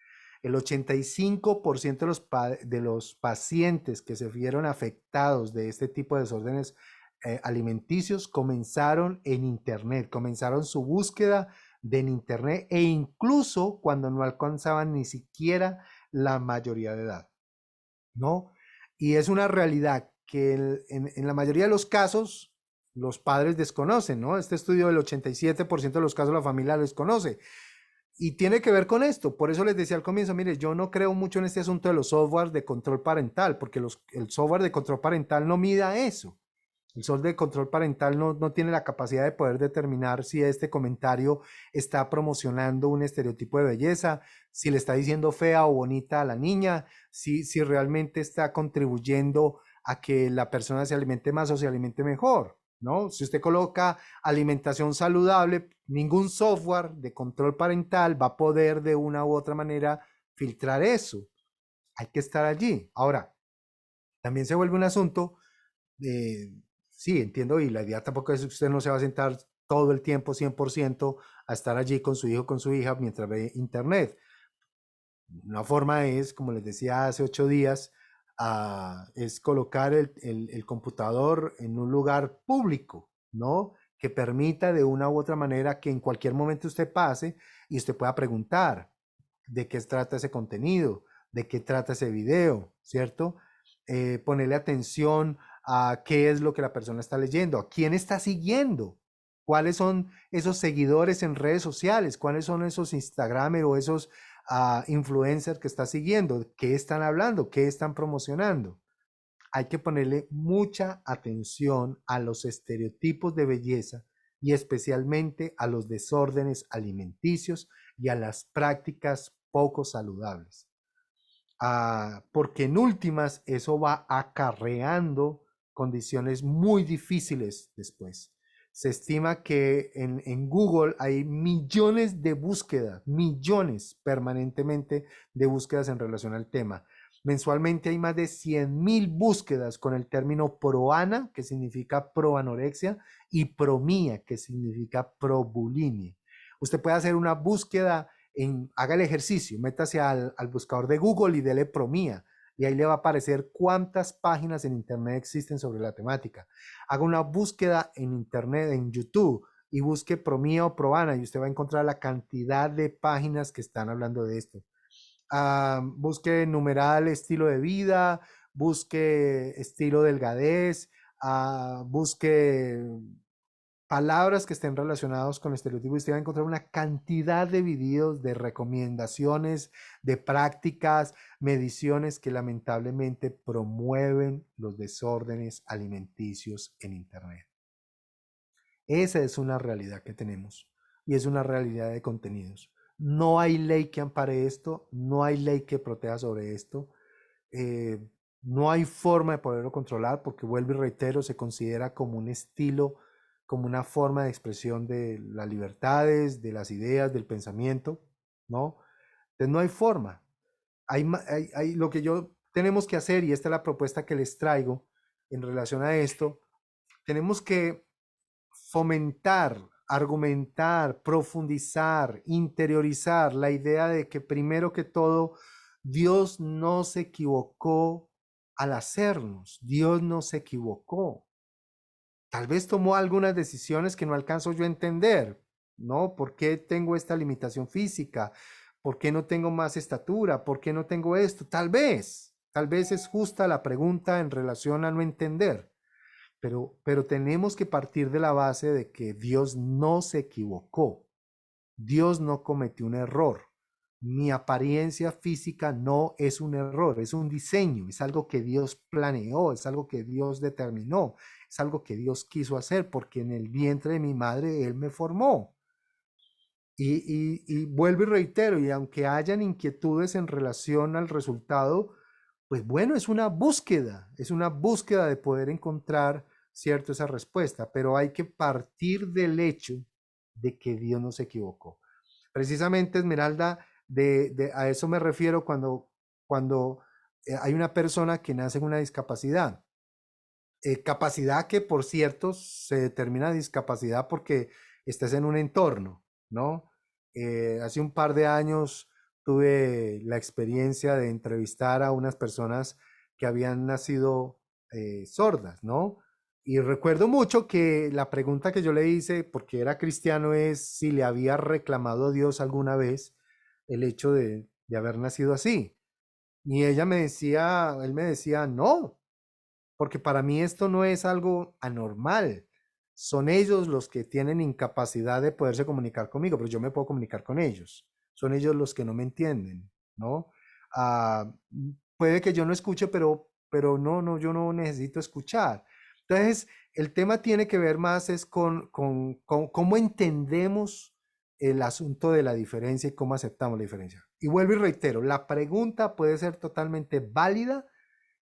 El 85% de los pacientes que se vieron afectados de este tipo de desórdenes alimenticios comenzaron en Internet, comenzaron su búsqueda en Internet e incluso cuando no alcanzaban ni siquiera la mayoría de edad, ¿no? Y es una realidad que en la mayoría de los casos los padres desconocen, ¿no? Este estudio del 87% de los casos la familia lo desconoce. Y tiene que ver con esto, por eso les decía al comienzo, mire, yo no creo mucho en este asunto de los softwares de control parental, porque el software de control parental no mida eso. El software de control parental no tiene la capacidad de poder determinar si este comentario está promocionando un estereotipo de belleza, si le está diciendo fea o bonita a la niña, si realmente está contribuyendo a que la persona se alimente más o se alimente mejor, ¿no? Si usted coloca alimentación saludable, ningún software de control parental va a poder de una u otra manera filtrar eso. Hay que estar allí. Ahora, también se vuelve un asunto de, sí, entiendo, y la idea tampoco es que usted no se va a sentar todo el tiempo 100% a estar allí con su hijo o con su hija mientras ve Internet. Una forma es, como les decía hace 8 días, es colocar el computador en un lugar público, ¿no? Que permita de una u otra manera que en cualquier momento usted pase y usted pueda preguntar de qué trata ese contenido, de qué trata ese video, ¿cierto? Ponerle atención a qué es lo que la persona está leyendo, a quién está siguiendo, cuáles son esos seguidores en redes sociales, cuáles son esos Instagramers o esos influencers que está siguiendo, qué están hablando, qué están promocionando. Hay que ponerle mucha atención a los estereotipos de belleza y especialmente a los desórdenes alimenticios y a las prácticas poco saludables. Porque en últimas eso va acarreando condiciones muy difíciles después. Se estima que en Google hay millones de búsquedas, millones permanentemente de búsquedas en relación al tema. Mensualmente hay más de 100,000 búsquedas con el término proana, que significa proanorexia, y promía, que significa probulimia. Usted puede hacer una búsqueda haga el ejercicio, métase al buscador de Google y dele Promía, y ahí le va a aparecer cuántas páginas en internet existen sobre la temática. Haga una búsqueda en internet, en YouTube, y busque Promía o Proana, y usted va a encontrar la cantidad de páginas que están hablando de esto. Busque numeral estilo de vida, busque estilo delgadez, busque palabras que estén relacionadas con estereotipos, y usted va a encontrar una cantidad de videos, de recomendaciones, de prácticas, mediciones que lamentablemente promueven los desórdenes alimenticios en internet. Esa es una realidad que tenemos, y es una realidad de contenidos. No hay ley que ampare esto, no hay ley que proteja sobre esto, no hay forma de poderlo controlar, porque, vuelvo y reitero, se considera como un estilo, como una forma de expresión de las libertades, de las ideas, del pensamiento, ¿no? Entonces no hay forma. Hay lo que tenemos que hacer, y esta es la propuesta que les traigo en relación a esto. Tenemos que fomentar, argumentar, profundizar, interiorizar la idea de que, primero que todo, Dios no se equivocó al hacernos. Dios no se equivocó. Tal vez tomó algunas decisiones que no alcanzo yo a entender, ¿no? ¿Por qué tengo esta limitación física? ¿Por qué no tengo más estatura? ¿Por qué no tengo esto? Tal vez es justa la pregunta en relación a no entender. Pero tenemos que partir de la base de que Dios no se equivocó. Dios no cometió un error. Mi apariencia física no es un error, es un diseño, es algo que Dios planeó, es algo que Dios determinó, es algo que Dios quiso hacer, porque en el vientre de mi madre Él me formó. Y vuelvo y reitero, y aunque hayan inquietudes en relación al resultado, pues bueno, es una búsqueda de poder encontrar, cierto, esa respuesta, pero hay que partir del hecho de que Dios no se equivocó. Precisamente, Esmeralda, a eso me refiero cuando hay una persona que nace con una discapacidad. Capacidad que, por cierto, se determina discapacidad porque estás en un entorno, ¿no? Hace un par de años tuve la experiencia de entrevistar a unas personas que habían nacido sordas, ¿no? Y recuerdo mucho que la pregunta que yo le hice, porque era cristiano, es si le había reclamado a Dios alguna vez el hecho de haber nacido así. Y él me decía, no, porque para mí esto no es algo anormal. Son ellos los que tienen incapacidad de poderse comunicar conmigo, pero yo me puedo comunicar con ellos. Son ellos los que no me entienden, ¿no? Puede que yo no escuche, pero no, yo no necesito escuchar. Entonces, el tema tiene que ver más es con cómo entendemos el asunto de la diferencia y cómo aceptamos la diferencia. Y vuelvo y reitero, la pregunta puede ser totalmente válida,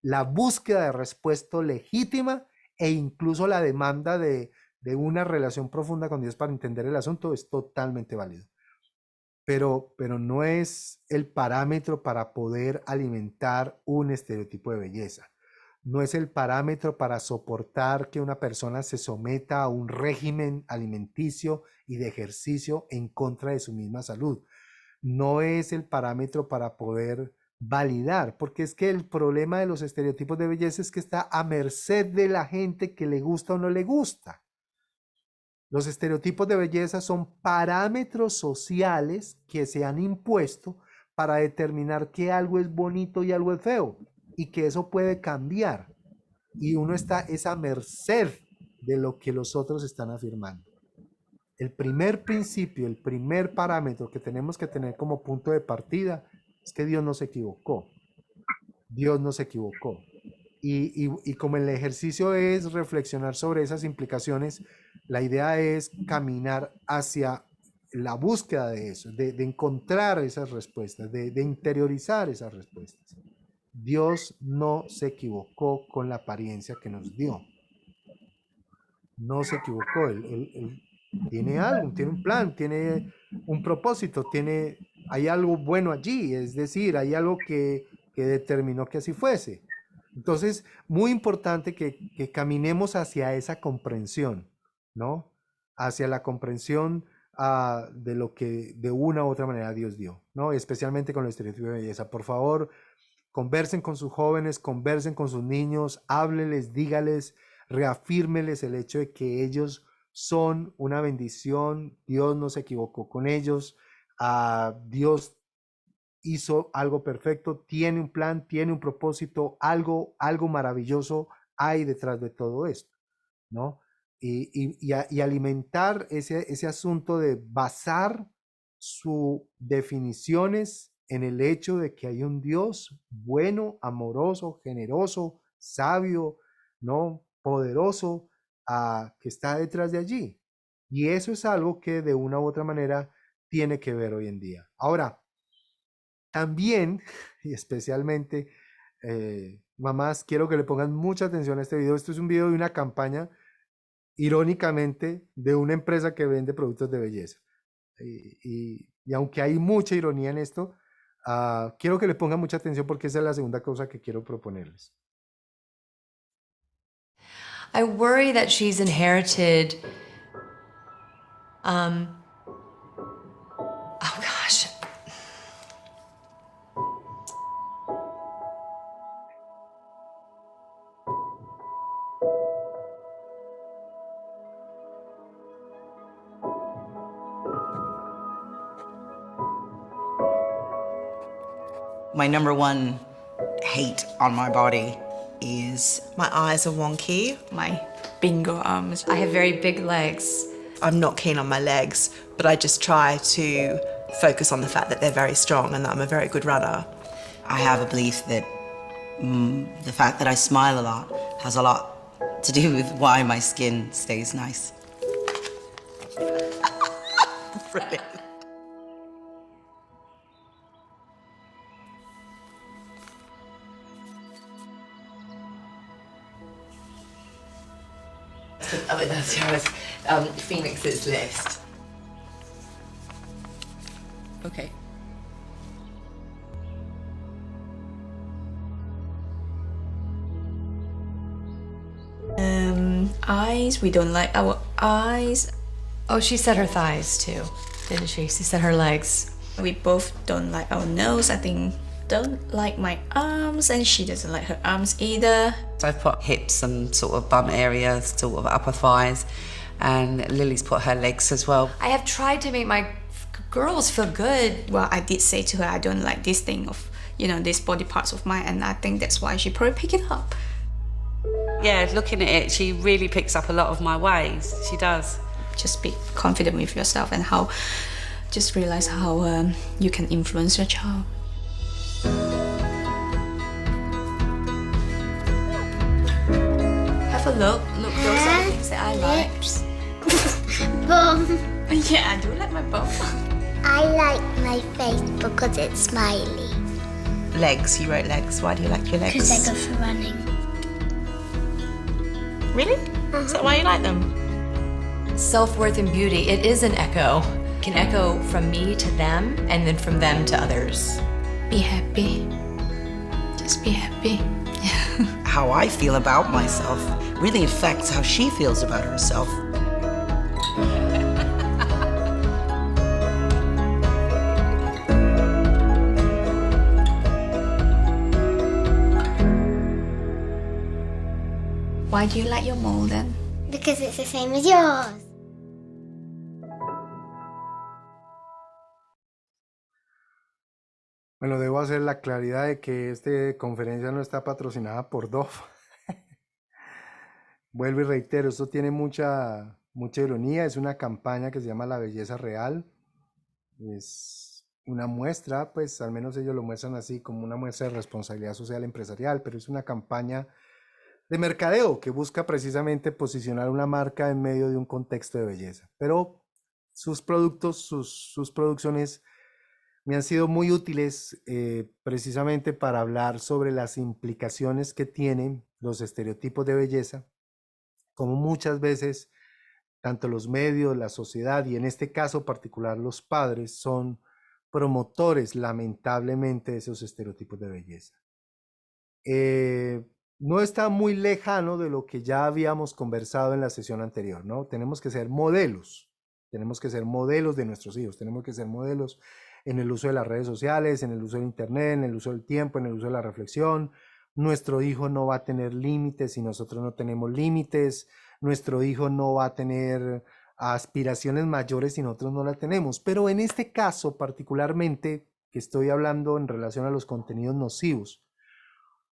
la búsqueda de respuesta legítima, e incluso la demanda de una relación profunda con Dios para entender el asunto es totalmente válido. Pero no es el parámetro para poder alimentar un estereotipo de belleza. No es el parámetro para soportar que una persona se someta a un régimen alimenticio y de ejercicio en contra de su misma salud. No es el parámetro para poder validar, porque es que el problema de los estereotipos de belleza es que está a merced de la gente que le gusta o no le gusta. Los estereotipos de belleza son parámetros sociales que se han impuesto para determinar que algo es bonito y algo es feo, y que eso puede cambiar, y uno está a merced de lo que los otros están afirmando. El primer principio, el primer parámetro que tenemos que tener como punto de partida es que Dios no se equivocó. Dios no se equivocó. Y como el ejercicio es reflexionar sobre esas implicaciones, la idea es caminar hacia la búsqueda de eso, de encontrar esas respuestas, de interiorizar esas respuestas. Dios no se equivocó con la apariencia que nos dio. No se equivocó. Él tiene algo, tiene un plan, tiene un propósito, hay algo bueno allí, es decir, hay algo que determinó que así fuese. Entonces, muy importante que caminemos hacia esa comprensión, ¿no? Hacia la comprensión de lo que de una u otra manera Dios dio, ¿no? Especialmente con el estereotipo de belleza. Por favor, conversen con sus jóvenes, conversen con sus niños, hábleles, dígales, reafírmeles el hecho de que ellos son una bendición. Dios no se equivocó con ellos. Dios hizo algo perfecto, tiene un plan, tiene un propósito, algo maravilloso hay detrás de todo esto, ¿no? Y alimentar ese asunto de basar sus definiciones en el hecho de que hay un Dios bueno, amoroso, generoso, sabio, ¿no? Poderoso, que está detrás de allí. Y eso es algo que de una u otra manera tiene que ver hoy en día. Ahora, también, y especialmente, mamás, quiero que le pongan mucha atención a este video. Esto es un video de una campaña, irónicamente, de una empresa que vende productos de belleza. Y aunque hay mucha ironía en esto, quiero que le pongan mucha atención porque esa es la segunda cosa que quiero proponerles. I worry that she's inherited, oh gosh. My number one hate on my body is my eyes are wonky, my bingo arms. I have very big legs. I'm not keen on my legs, but I just try to focus on the fact that they're very strong and that I'm a very good runner. I have a belief that the fact that I smile a lot has a lot to do with why my skin stays nice. Brilliant. I mean, that's Phoenix's list. Okay. Eyes, we don't like our eyes. Oh, she said her thighs too, didn't she? She said her legs. We both don't like our nose. I think don't like my arms, and she doesn't like her arms either. So I've put hips and sort of bum area, sort of upper thighs, and Lily's put her legs as well. I have tried to make my girls feel good. Well, I did say to her, I don't like this thing of, you know, these body parts of mine, and I think that's why she probably picked it up. Yeah, looking at it, she really picks up a lot of my ways. She does. Just be confident with yourself and how, just realize how you can influence your child. Have a look. Look, those are the things that I like. Bum. Yeah, I do like my bum. I like my face because it's smiley. Legs, you wrote legs. Why do you like your legs? Because they're good for running. Really? Is that why you like them? Self-worth and beauty, it is an echo. It can echo from me to them and then from them to others. Be happy. Just be happy. How I feel about myself really affects how she feels about herself. Why do you like your mole then? Because it's the same as yours. Bueno, debo hacer la claridad de que esta conferencia no está patrocinada por Dove. Vuelvo y reitero, esto tiene mucha ironía. Es una campaña que se llama La Belleza Real. Es una muestra, pues al menos ellos lo muestran así, como una muestra de responsabilidad social empresarial, pero es una campaña de mercadeo que busca precisamente posicionar una marca en medio de un contexto de belleza. Pero sus productos, sus producciones me han sido muy útiles precisamente para hablar sobre las implicaciones que tienen los estereotipos de belleza, como muchas veces tanto los medios, la sociedad y en este caso particular los padres son promotores lamentablemente de esos estereotipos de belleza. No está muy lejano de lo que ya habíamos conversado en la sesión anterior, ¿no? Tenemos que ser modelos Tenemos que ser modelos de nuestros hijos, tenemos que ser modelos en el uso de las redes sociales, en el uso de internet, en el uso del tiempo, en el uso de la reflexión. Nuestro hijo no va a tener límites si nosotros no tenemos límites. Nuestro hijo no va a tener aspiraciones mayores si nosotros no las tenemos. Pero en este caso particularmente, que estoy hablando en relación a los contenidos nocivos,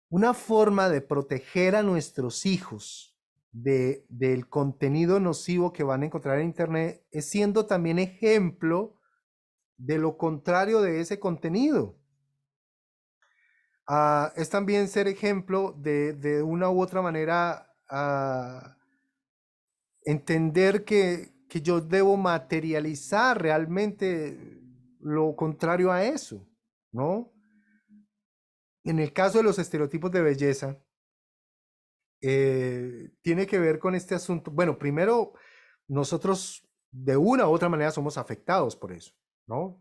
una forma de proteger a nuestros hijos del contenido nocivo que van a encontrar en internet es siendo también ejemplo de lo contrario de ese contenido. Es también ser ejemplo de una u otra manera, entender que yo debo materializar realmente lo contrario a eso, ¿no? En el caso de los estereotipos de belleza, tiene que ver con este asunto. Bueno, primero, nosotros de una u otra manera somos afectados por eso, ¿no?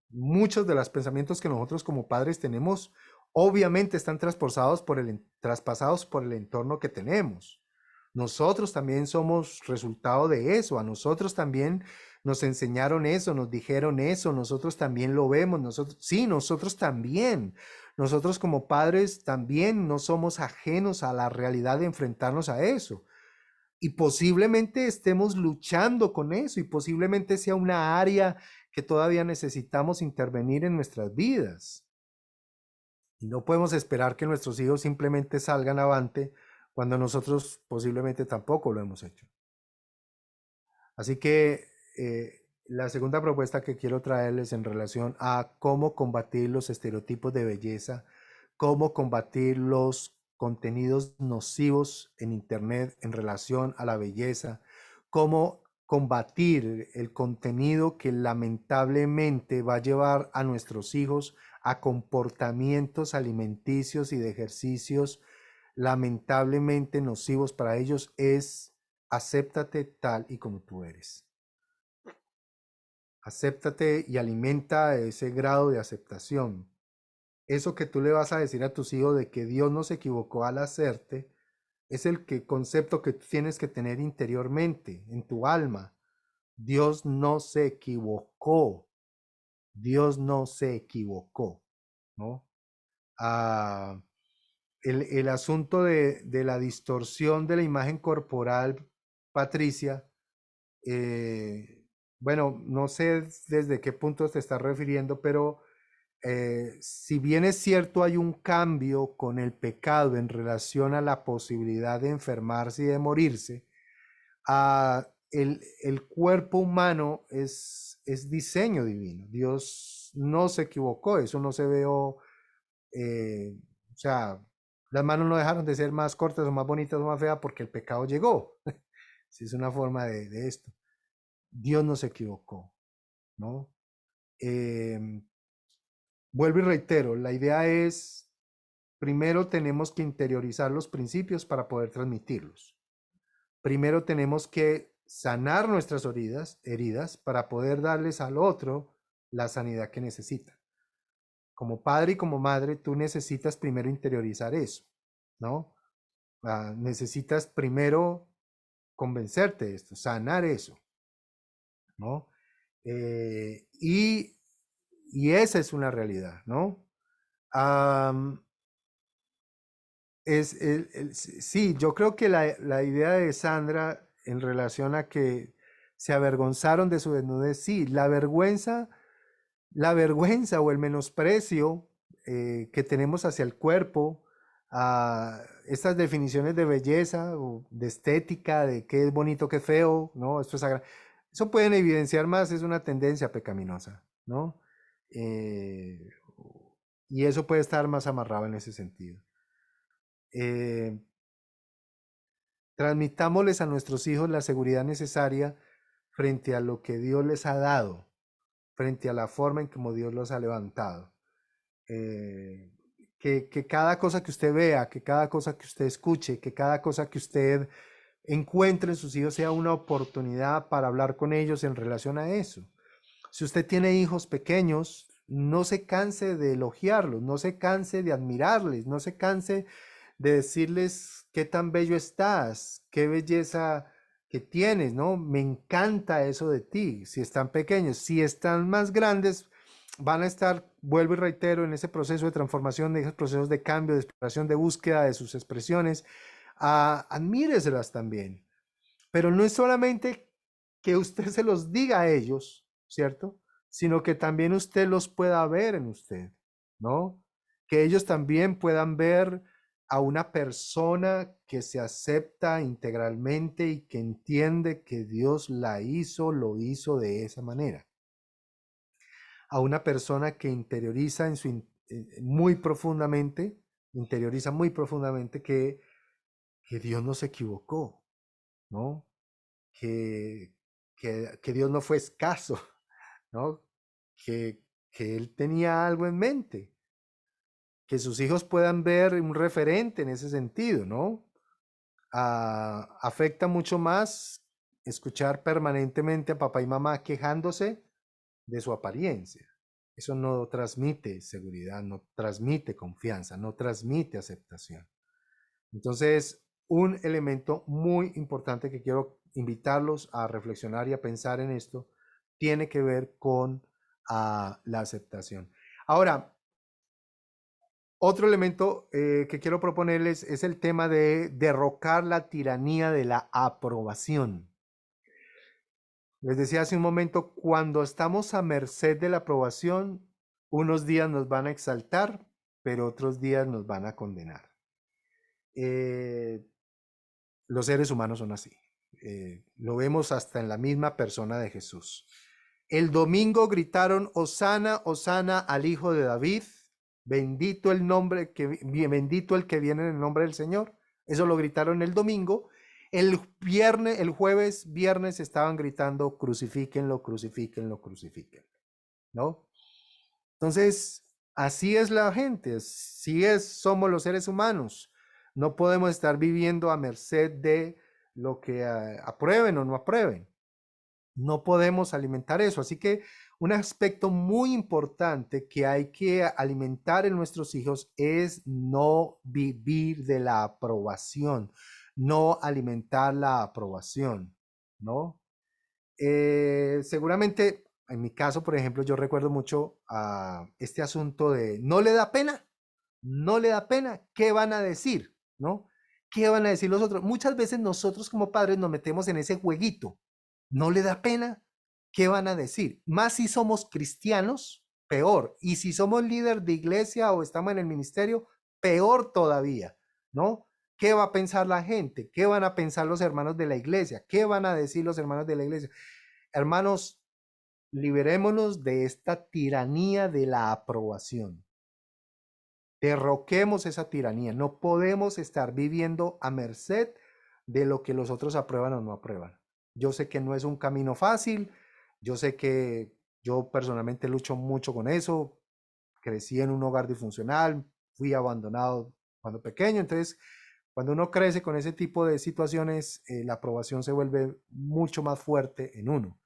Muchos de los pensamientos que nosotros como padres tenemos, obviamente están traspasados por el entorno que tenemos. Nosotros también somos resultado de eso. A nosotros también nos enseñaron eso, nos dijeron eso, nosotros también lo vemos, nosotros también. Nosotros como padres también no somos ajenos a la realidad de enfrentarnos a eso. Y posiblemente estemos luchando con eso y posiblemente sea una área que todavía necesitamos intervenir en nuestras vidas. Y no podemos esperar que nuestros hijos simplemente salgan avante cuando nosotros posiblemente tampoco lo hemos hecho. Así que la segunda propuesta que quiero traerles en relación a cómo combatir los estereotipos de belleza, cómo combatir los contenidos nocivos en internet en relación a la belleza, cómo combatir el contenido que lamentablemente va a llevar a nuestros hijos a comportamientos alimenticios y de ejercicios lamentablemente nocivos para ellos, es acéptate tal y como tú eres. Acéptate y alimenta ese grado de aceptación. Eso que tú le vas a decir a tus hijos de que Dios no se equivocó al hacerte, es el concepto que tú tienes que tener interiormente, en tu alma. Dios no se equivocó. Dios no se equivocó, ¿no? El asunto de la distorsión de la imagen corporal, Patricia, bueno, no sé desde qué punto te estás refiriendo, pero si bien es cierto hay un cambio con el pecado en relación a la posibilidad de enfermarse y de morirse, el cuerpo humano es diseño divino. Dios no se equivocó, eso no se veo, o sea, las manos no dejaron de ser más cortas o más bonitas o más feas porque el pecado llegó. Si es una forma de esto. Dios no se equivocó, ¿no? Vuelvo y reitero, la idea es, primero tenemos que interiorizar los principios para poder transmitirlos. Primero tenemos que sanar nuestras heridas para poder darles al otro la sanidad que necesita. Como padre y como madre, tú necesitas primero interiorizar eso, ¿no? Necesitas primero convencerte de esto, sanar eso, ¿no? Y esa es una realidad, ¿no? Sí, yo creo que la idea de Sandra en relación a que se avergonzaron de su desnudez, sí, la vergüenza o el menosprecio que tenemos hacia el cuerpo, estas definiciones de belleza o de estética, de qué es bonito, qué es feo, ¿no? Eso pueden evidenciar más, es una tendencia pecaminosa, ¿no? Y eso puede estar más amarrado en ese sentido. Transmitámosles a nuestros hijos la seguridad necesaria frente a lo que Dios les ha dado, frente a la forma en como Dios los ha levantado. Que cada cosa que usted vea, que cada cosa que usted escuche, que cada cosa que usted encuentre en sus hijos sea una oportunidad para hablar con ellos en relación a eso. Si usted tiene hijos pequeños, no se canse de elogiarlos, no se canse de admirarles, no se canse de decirles qué tan bello estás, qué que tienes, ¿no? Me encanta eso de ti, si están pequeños. Si están más grandes, van a estar, vuelvo y reitero, en ese proceso de transformación, de esos procesos de cambio, de exploración, de búsqueda de sus expresiones. Admíreselas también. Pero no es solamente que usted se los diga a ellos, ¿cierto? Sino que también usted los pueda ver en usted, ¿no? Que ellos también puedan ver a una persona que se acepta integralmente y que entiende que Dios la hizo, lo hizo de esa manera. A una persona que interioriza muy profundamente que Dios no se equivocó, ¿no? Que Dios no fue escaso, ¿no? Que Él tenía algo en mente. Que sus hijos puedan ver un referente en ese sentido, ¿no? Afecta mucho más escuchar permanentemente a papá y mamá quejándose de su apariencia. Eso no transmite seguridad, no transmite confianza, no transmite aceptación. Entonces, un elemento muy importante que quiero invitarlos a reflexionar y a pensar en esto tiene que ver con la aceptación. Ahora, otro elemento que quiero proponerles es el tema de derrocar la tiranía de la aprobación. Les decía hace un momento, cuando estamos a merced de la aprobación, unos días nos van a exaltar, pero otros días nos van a condenar. Los seres humanos son así. Lo vemos hasta en la misma persona de Jesús. El domingo gritaron, Hosana, Hosana al Hijo de David. Bendito el bendito el que viene en el nombre del Señor. Eso lo gritaron el domingo. El jueves, viernes estaban gritando, crucifíquenlo, crucifíquenlo, crucifíquenlo, ¿no? Entonces, así es la gente, somos los seres humanos. No podemos estar viviendo a merced de lo que aprueben o no aprueben. No podemos alimentar eso. Así que un aspecto muy importante que hay que alimentar en nuestros hijos es no vivir de la aprobación, no alimentar la aprobación, ¿no? Seguramente, en mi caso, por ejemplo, yo recuerdo mucho este asunto de no le da pena, ¿qué van a decir? ¿No? ¿Qué van a decir los otros? Muchas veces nosotros como padres nos metemos en ese jueguito. ¿No le da pena? ¿Qué van a decir? Más si somos cristianos, peor. Y si somos líder de iglesia o estamos en el ministerio, peor todavía, ¿no? ¿Qué va a pensar la gente? ¿Qué van a pensar los hermanos de la iglesia? ¿Qué van a decir los hermanos de la iglesia? Hermanos, liberémonos de esta tiranía de la aprobación. Derroquemos esa tiranía. No podemos estar viviendo a merced de lo que los otros aprueban o no aprueban. Yo sé que no es un camino fácil. Yo sé que yo personalmente lucho mucho con eso. Crecí en un hogar disfuncional. Fui abandonado cuando pequeño. Entonces, cuando uno crece con ese tipo de situaciones, la aprobación se vuelve mucho más fuerte en uno.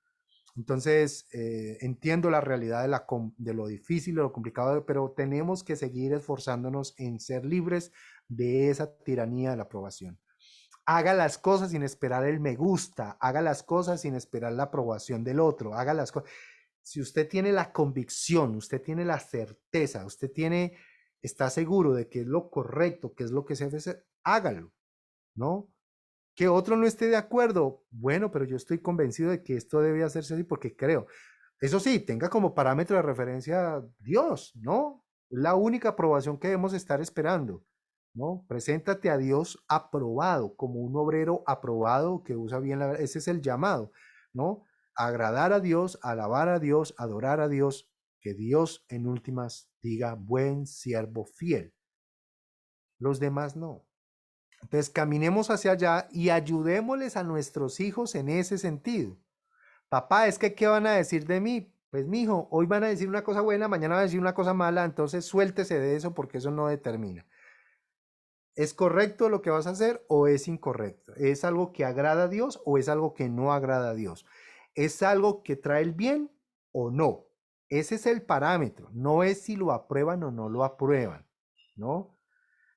Entonces, entiendo la realidad de lo difícil, de lo complicado, pero tenemos que seguir esforzándonos en ser libres de esa tiranía de la aprobación. Haga las cosas sin esperar el me gusta, haga las cosas sin esperar la aprobación del otro, haga las cosas. Si usted tiene la convicción, usted tiene la certeza, está seguro de que es lo correcto, que es lo que se debe hacer, hágalo, ¿no? Que otro no esté de acuerdo, bueno, pero yo estoy convencido de que esto debe hacerse así porque creo. Eso sí, tenga como parámetro de referencia Dios, ¿no? Es la única aprobación que debemos estar esperando, ¿no? Preséntate a Dios aprobado, como un obrero aprobado que usa bien la... Ese es el llamado, ¿no? Agradar a Dios, alabar a Dios, adorar a Dios, que Dios en últimas diga, buen siervo fiel. Los demás no. Entonces caminemos hacia allá y ayudémosles a nuestros hijos en ese sentido. Papá, es que ¿qué van a decir de mí? Pues mijo, hoy van a decir una cosa buena, mañana van a decir una cosa mala, entonces suéltese de eso porque eso no determina. ¿Es correcto lo que vas a hacer o es incorrecto? ¿Es algo que agrada a Dios o es algo que no agrada a Dios? ¿Es algo que trae el bien o no? Ese es el parámetro, no es si lo aprueban o no lo aprueban, ¿no?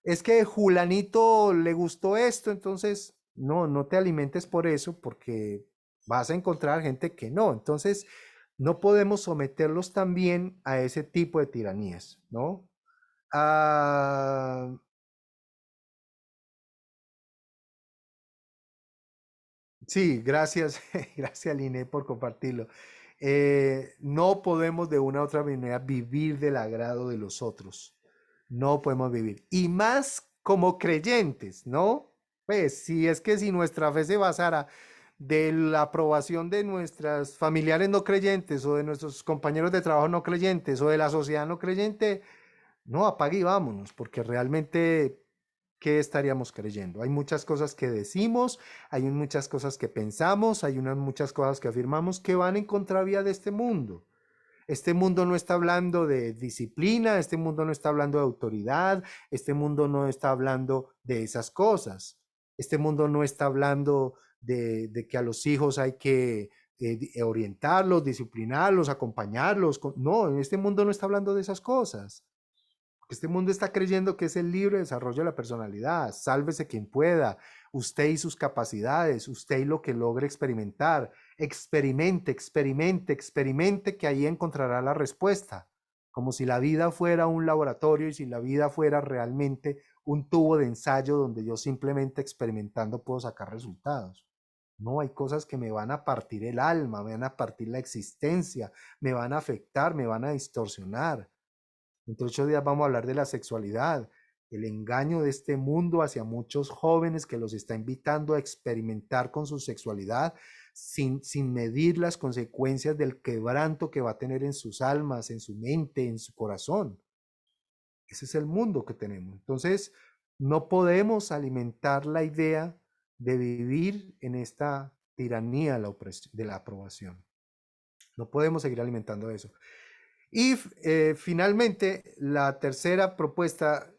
Es que Julanito le gustó esto, entonces No te alimentes por eso, porque vas a encontrar gente que no. Entonces, no podemos someterlos también a ese tipo de tiranías, ¿no? Sí, gracias, gracias Liné por compartirlo. No podemos de una u otra manera vivir del agrado de los otros. No podemos vivir. Y más como creyentes, ¿no? Pues si nuestra fe se basara de la aprobación de nuestros familiares no creyentes o de nuestros compañeros de trabajo no creyentes o de la sociedad no creyente, no, apague y vámonos, porque realmente, ¿qué estaríamos creyendo? Hay muchas cosas que decimos, hay muchas cosas que pensamos, hay muchas cosas que afirmamos que van en contravía de este mundo. Este mundo no está hablando de disciplina, este mundo no está hablando de autoridad, este mundo no está hablando de esas cosas. Este mundo no está hablando de que a los hijos hay que orientarlos, disciplinarlos, acompañarlos. No, este mundo no está hablando de esas cosas. Este mundo está creyendo que es el libre desarrollo de la personalidad. Sálvese quien pueda. Usted y sus capacidades, usted y lo que logre experimentar. Experimente, que ahí encontrará la respuesta. Como si la vida fuera un laboratorio y si la vida fuera realmente un tubo de ensayo donde yo simplemente experimentando puedo sacar resultados. No, hay cosas que me van a partir el alma, me van a partir la existencia, me van a afectar, me van a distorsionar. Dentro de 8 días vamos a hablar de la sexualidad, el engaño de este mundo hacia muchos jóvenes que los está invitando a experimentar con su sexualidad sin medir las consecuencias del quebranto que va a tener en sus almas, en su mente, en su corazón. Ese es el mundo que tenemos. Entonces, no podemos alimentar la idea de vivir en esta tiranía de la aprobación. No podemos seguir alimentando eso. Y finalmente, la tercera propuesta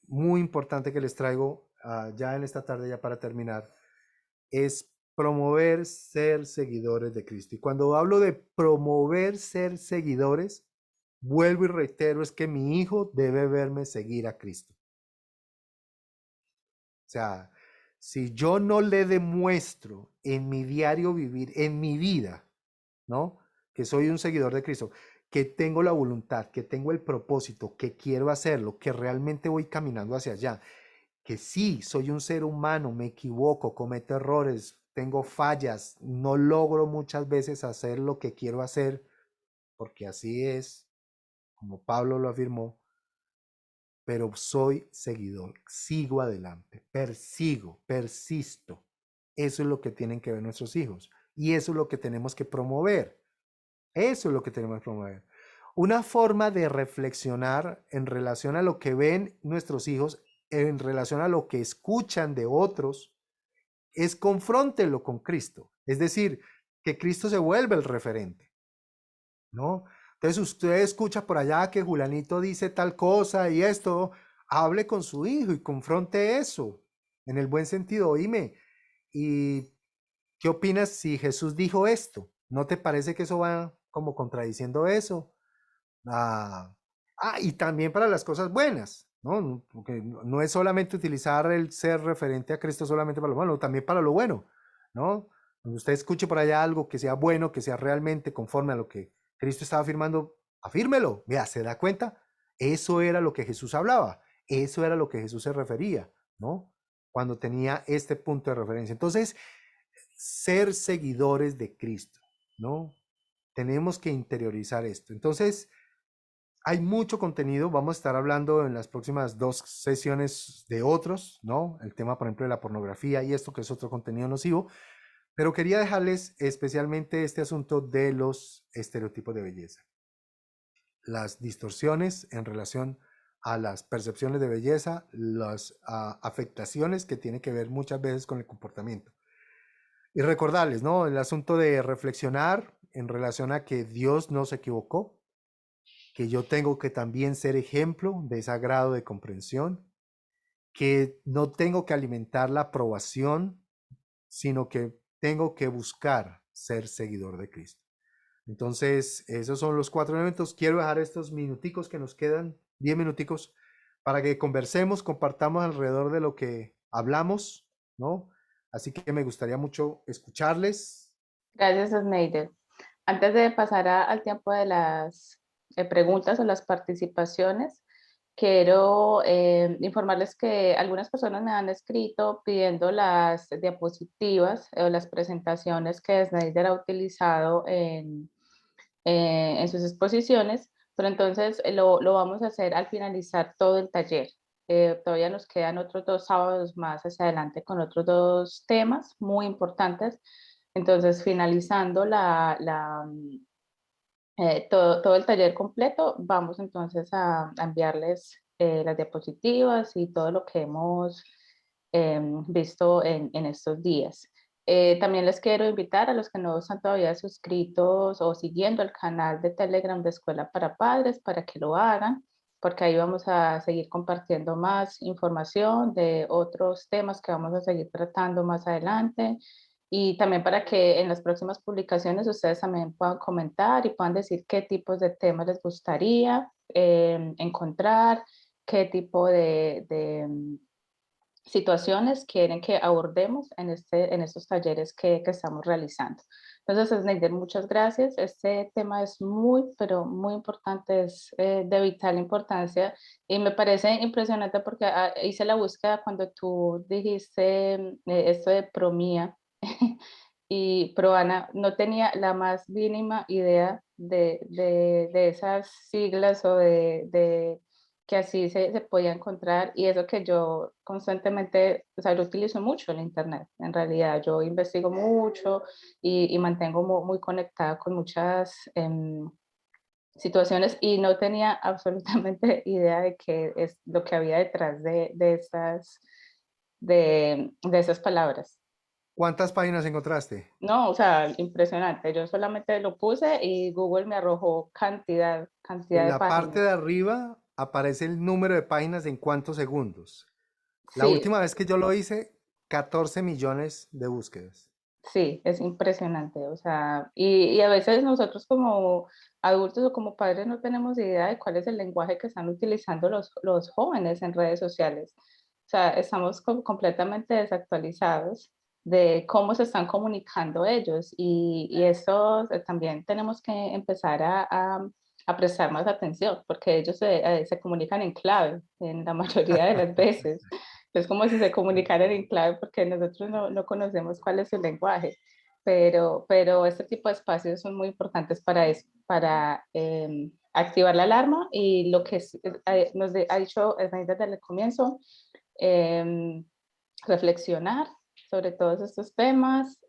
muy importante que les traigo ya en esta tarde, ya para terminar, es promover ser seguidores de Cristo. Y cuando hablo de promover ser seguidores, vuelvo y reitero, es que mi hijo debe verme seguir a Cristo. O sea, si yo no le demuestro en mi diario vivir, en mi vida, ¿no?, que soy un seguidor de Cristo, que tengo la voluntad, que tengo el propósito, que quiero hacerlo, que realmente voy caminando hacia allá, que sí, soy un ser humano, me equivoco, cometo errores, tengo fallas, no logro muchas veces hacer lo que quiero hacer, porque así es, como Pablo lo afirmó, pero soy seguidor, sigo adelante, persisto. Eso es lo que tienen que ver nuestros hijos y eso es lo que tenemos que promover. Eso es lo que tenemos que promover. Una forma de reflexionar en relación a lo que ven nuestros hijos, en relación a lo que escuchan de otros, es confróntenlo con Cristo. Es decir, que Cristo se vuelve el referente, ¿no? Entonces usted escucha por allá que Julanito dice tal cosa y esto, hable con su hijo y confronte eso, en el buen sentido. Oíme, ¿y qué opinas si Jesús dijo esto? ¿No te parece que eso va como contradiciendo eso? Y también para las cosas buenas, ¿no? Porque no es solamente utilizar el ser referente a Cristo solamente para lo bueno, también para lo bueno, ¿no? Cuando usted escuche por allá algo que sea bueno, que sea realmente conforme a lo que Cristo estaba afirmando, afírmelo. Vea, ¿se da cuenta? Eso era lo que Jesús hablaba, eso era lo que Jesús se refería, ¿no? Cuando tenía este punto de referencia. Entonces, ser seguidores de Cristo, ¿no? Tenemos que interiorizar esto. Entonces, hay mucho contenido. Vamos a estar hablando en las próximas 2 sesiones de otros, ¿no? El tema, por ejemplo, de la pornografía y esto que es otro contenido nocivo. Pero quería dejarles especialmente este asunto de los estereotipos de belleza. Las distorsiones en relación a las percepciones de belleza, las afectaciones que tienen que ver muchas veces con el comportamiento. Y recordarles, ¿no?, el asunto de reflexionar en relación a que Dios no se equivocó, que yo tengo que también ser ejemplo de ese grado de comprensión, que no tengo que alimentar la aprobación, sino que tengo que buscar ser seguidor de Cristo. Entonces, esos son los 4 elementos. Quiero dejar estos minuticos que nos quedan, 10 minuticos, para que conversemos, compartamos alrededor de lo que hablamos, ¿no? Así que me gustaría mucho escucharles. Gracias, Sneider. Antes de pasar al tiempo de las preguntas o las participaciones, quiero informarles que algunas personas me han escrito pidiendo las diapositivas o las presentaciones que Sneider ha utilizado en sus exposiciones, pero entonces lo vamos a hacer al finalizar todo el taller. Todavía nos quedan otros 2 sábados más hacia adelante con otros 2 temas muy importantes. Entonces, finalizando todo el taller completo, vamos entonces a enviarles las diapositivas y todo lo que hemos visto en estos días. También les quiero invitar a los que no están todavía suscritos o siguiendo el canal de Telegram de Escuela para Padres para que lo hagan, porque ahí vamos a seguir compartiendo más información de otros temas que vamos a seguir tratando más adelante. Y también para que en las próximas publicaciones ustedes también puedan comentar y puedan decir qué tipos de temas les gustaría encontrar, qué tipo de situaciones quieren que abordemos en estos talleres que estamos realizando. Entonces, Sneider, muchas gracias. Este tema es muy, pero muy importante, es de vital importancia y me parece impresionante porque hice la búsqueda cuando tú dijiste esto de promía y Proana, no tenía la más mínima idea de esas siglas o de que así se podía encontrar y eso que yo constantemente, o sea, lo utilizo mucho en internet, en realidad yo investigo mucho y mantengo muy conectada con muchas situaciones y no tenía absolutamente idea de qué es lo que había detrás de esas palabras. ¿Cuántas páginas encontraste? No, o sea, impresionante. Yo solamente lo puse y Google me arrojó cantidad En de la parte de páginas. arriba aparece el número de páginas en cuántos segundos. La Sí, última vez que yo lo hice, 14 millones de búsquedas. sí, es impresionante. O sea, y a veces nosotros como adultos o como padres no tenemos idea de cuál es el lenguaje que están utilizando los jóvenes en redes sociales. O sea, estamos completamente desactualizados de cómo se están comunicando ellos y eso también tenemos que empezar a prestar más atención porque ellos se comunican en clave en la mayoría de las veces. Es como si se comunicaran en clave porque nosotros no conocemos cuál es su lenguaje, pero este tipo de espacios son muy importantes para eso, para activar la alarma y lo que nos ha dicho Esnaida desde el comienzo, reflexionar sobre todos estos temas,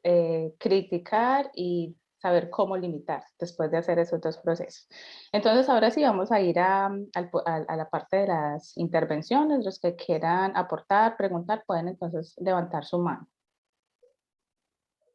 criticar y saber cómo limitar después de hacer esos 2 procesos. Entonces, ahora sí vamos a ir a la parte de las intervenciones. Los que quieran aportar, preguntar, pueden entonces levantar su mano.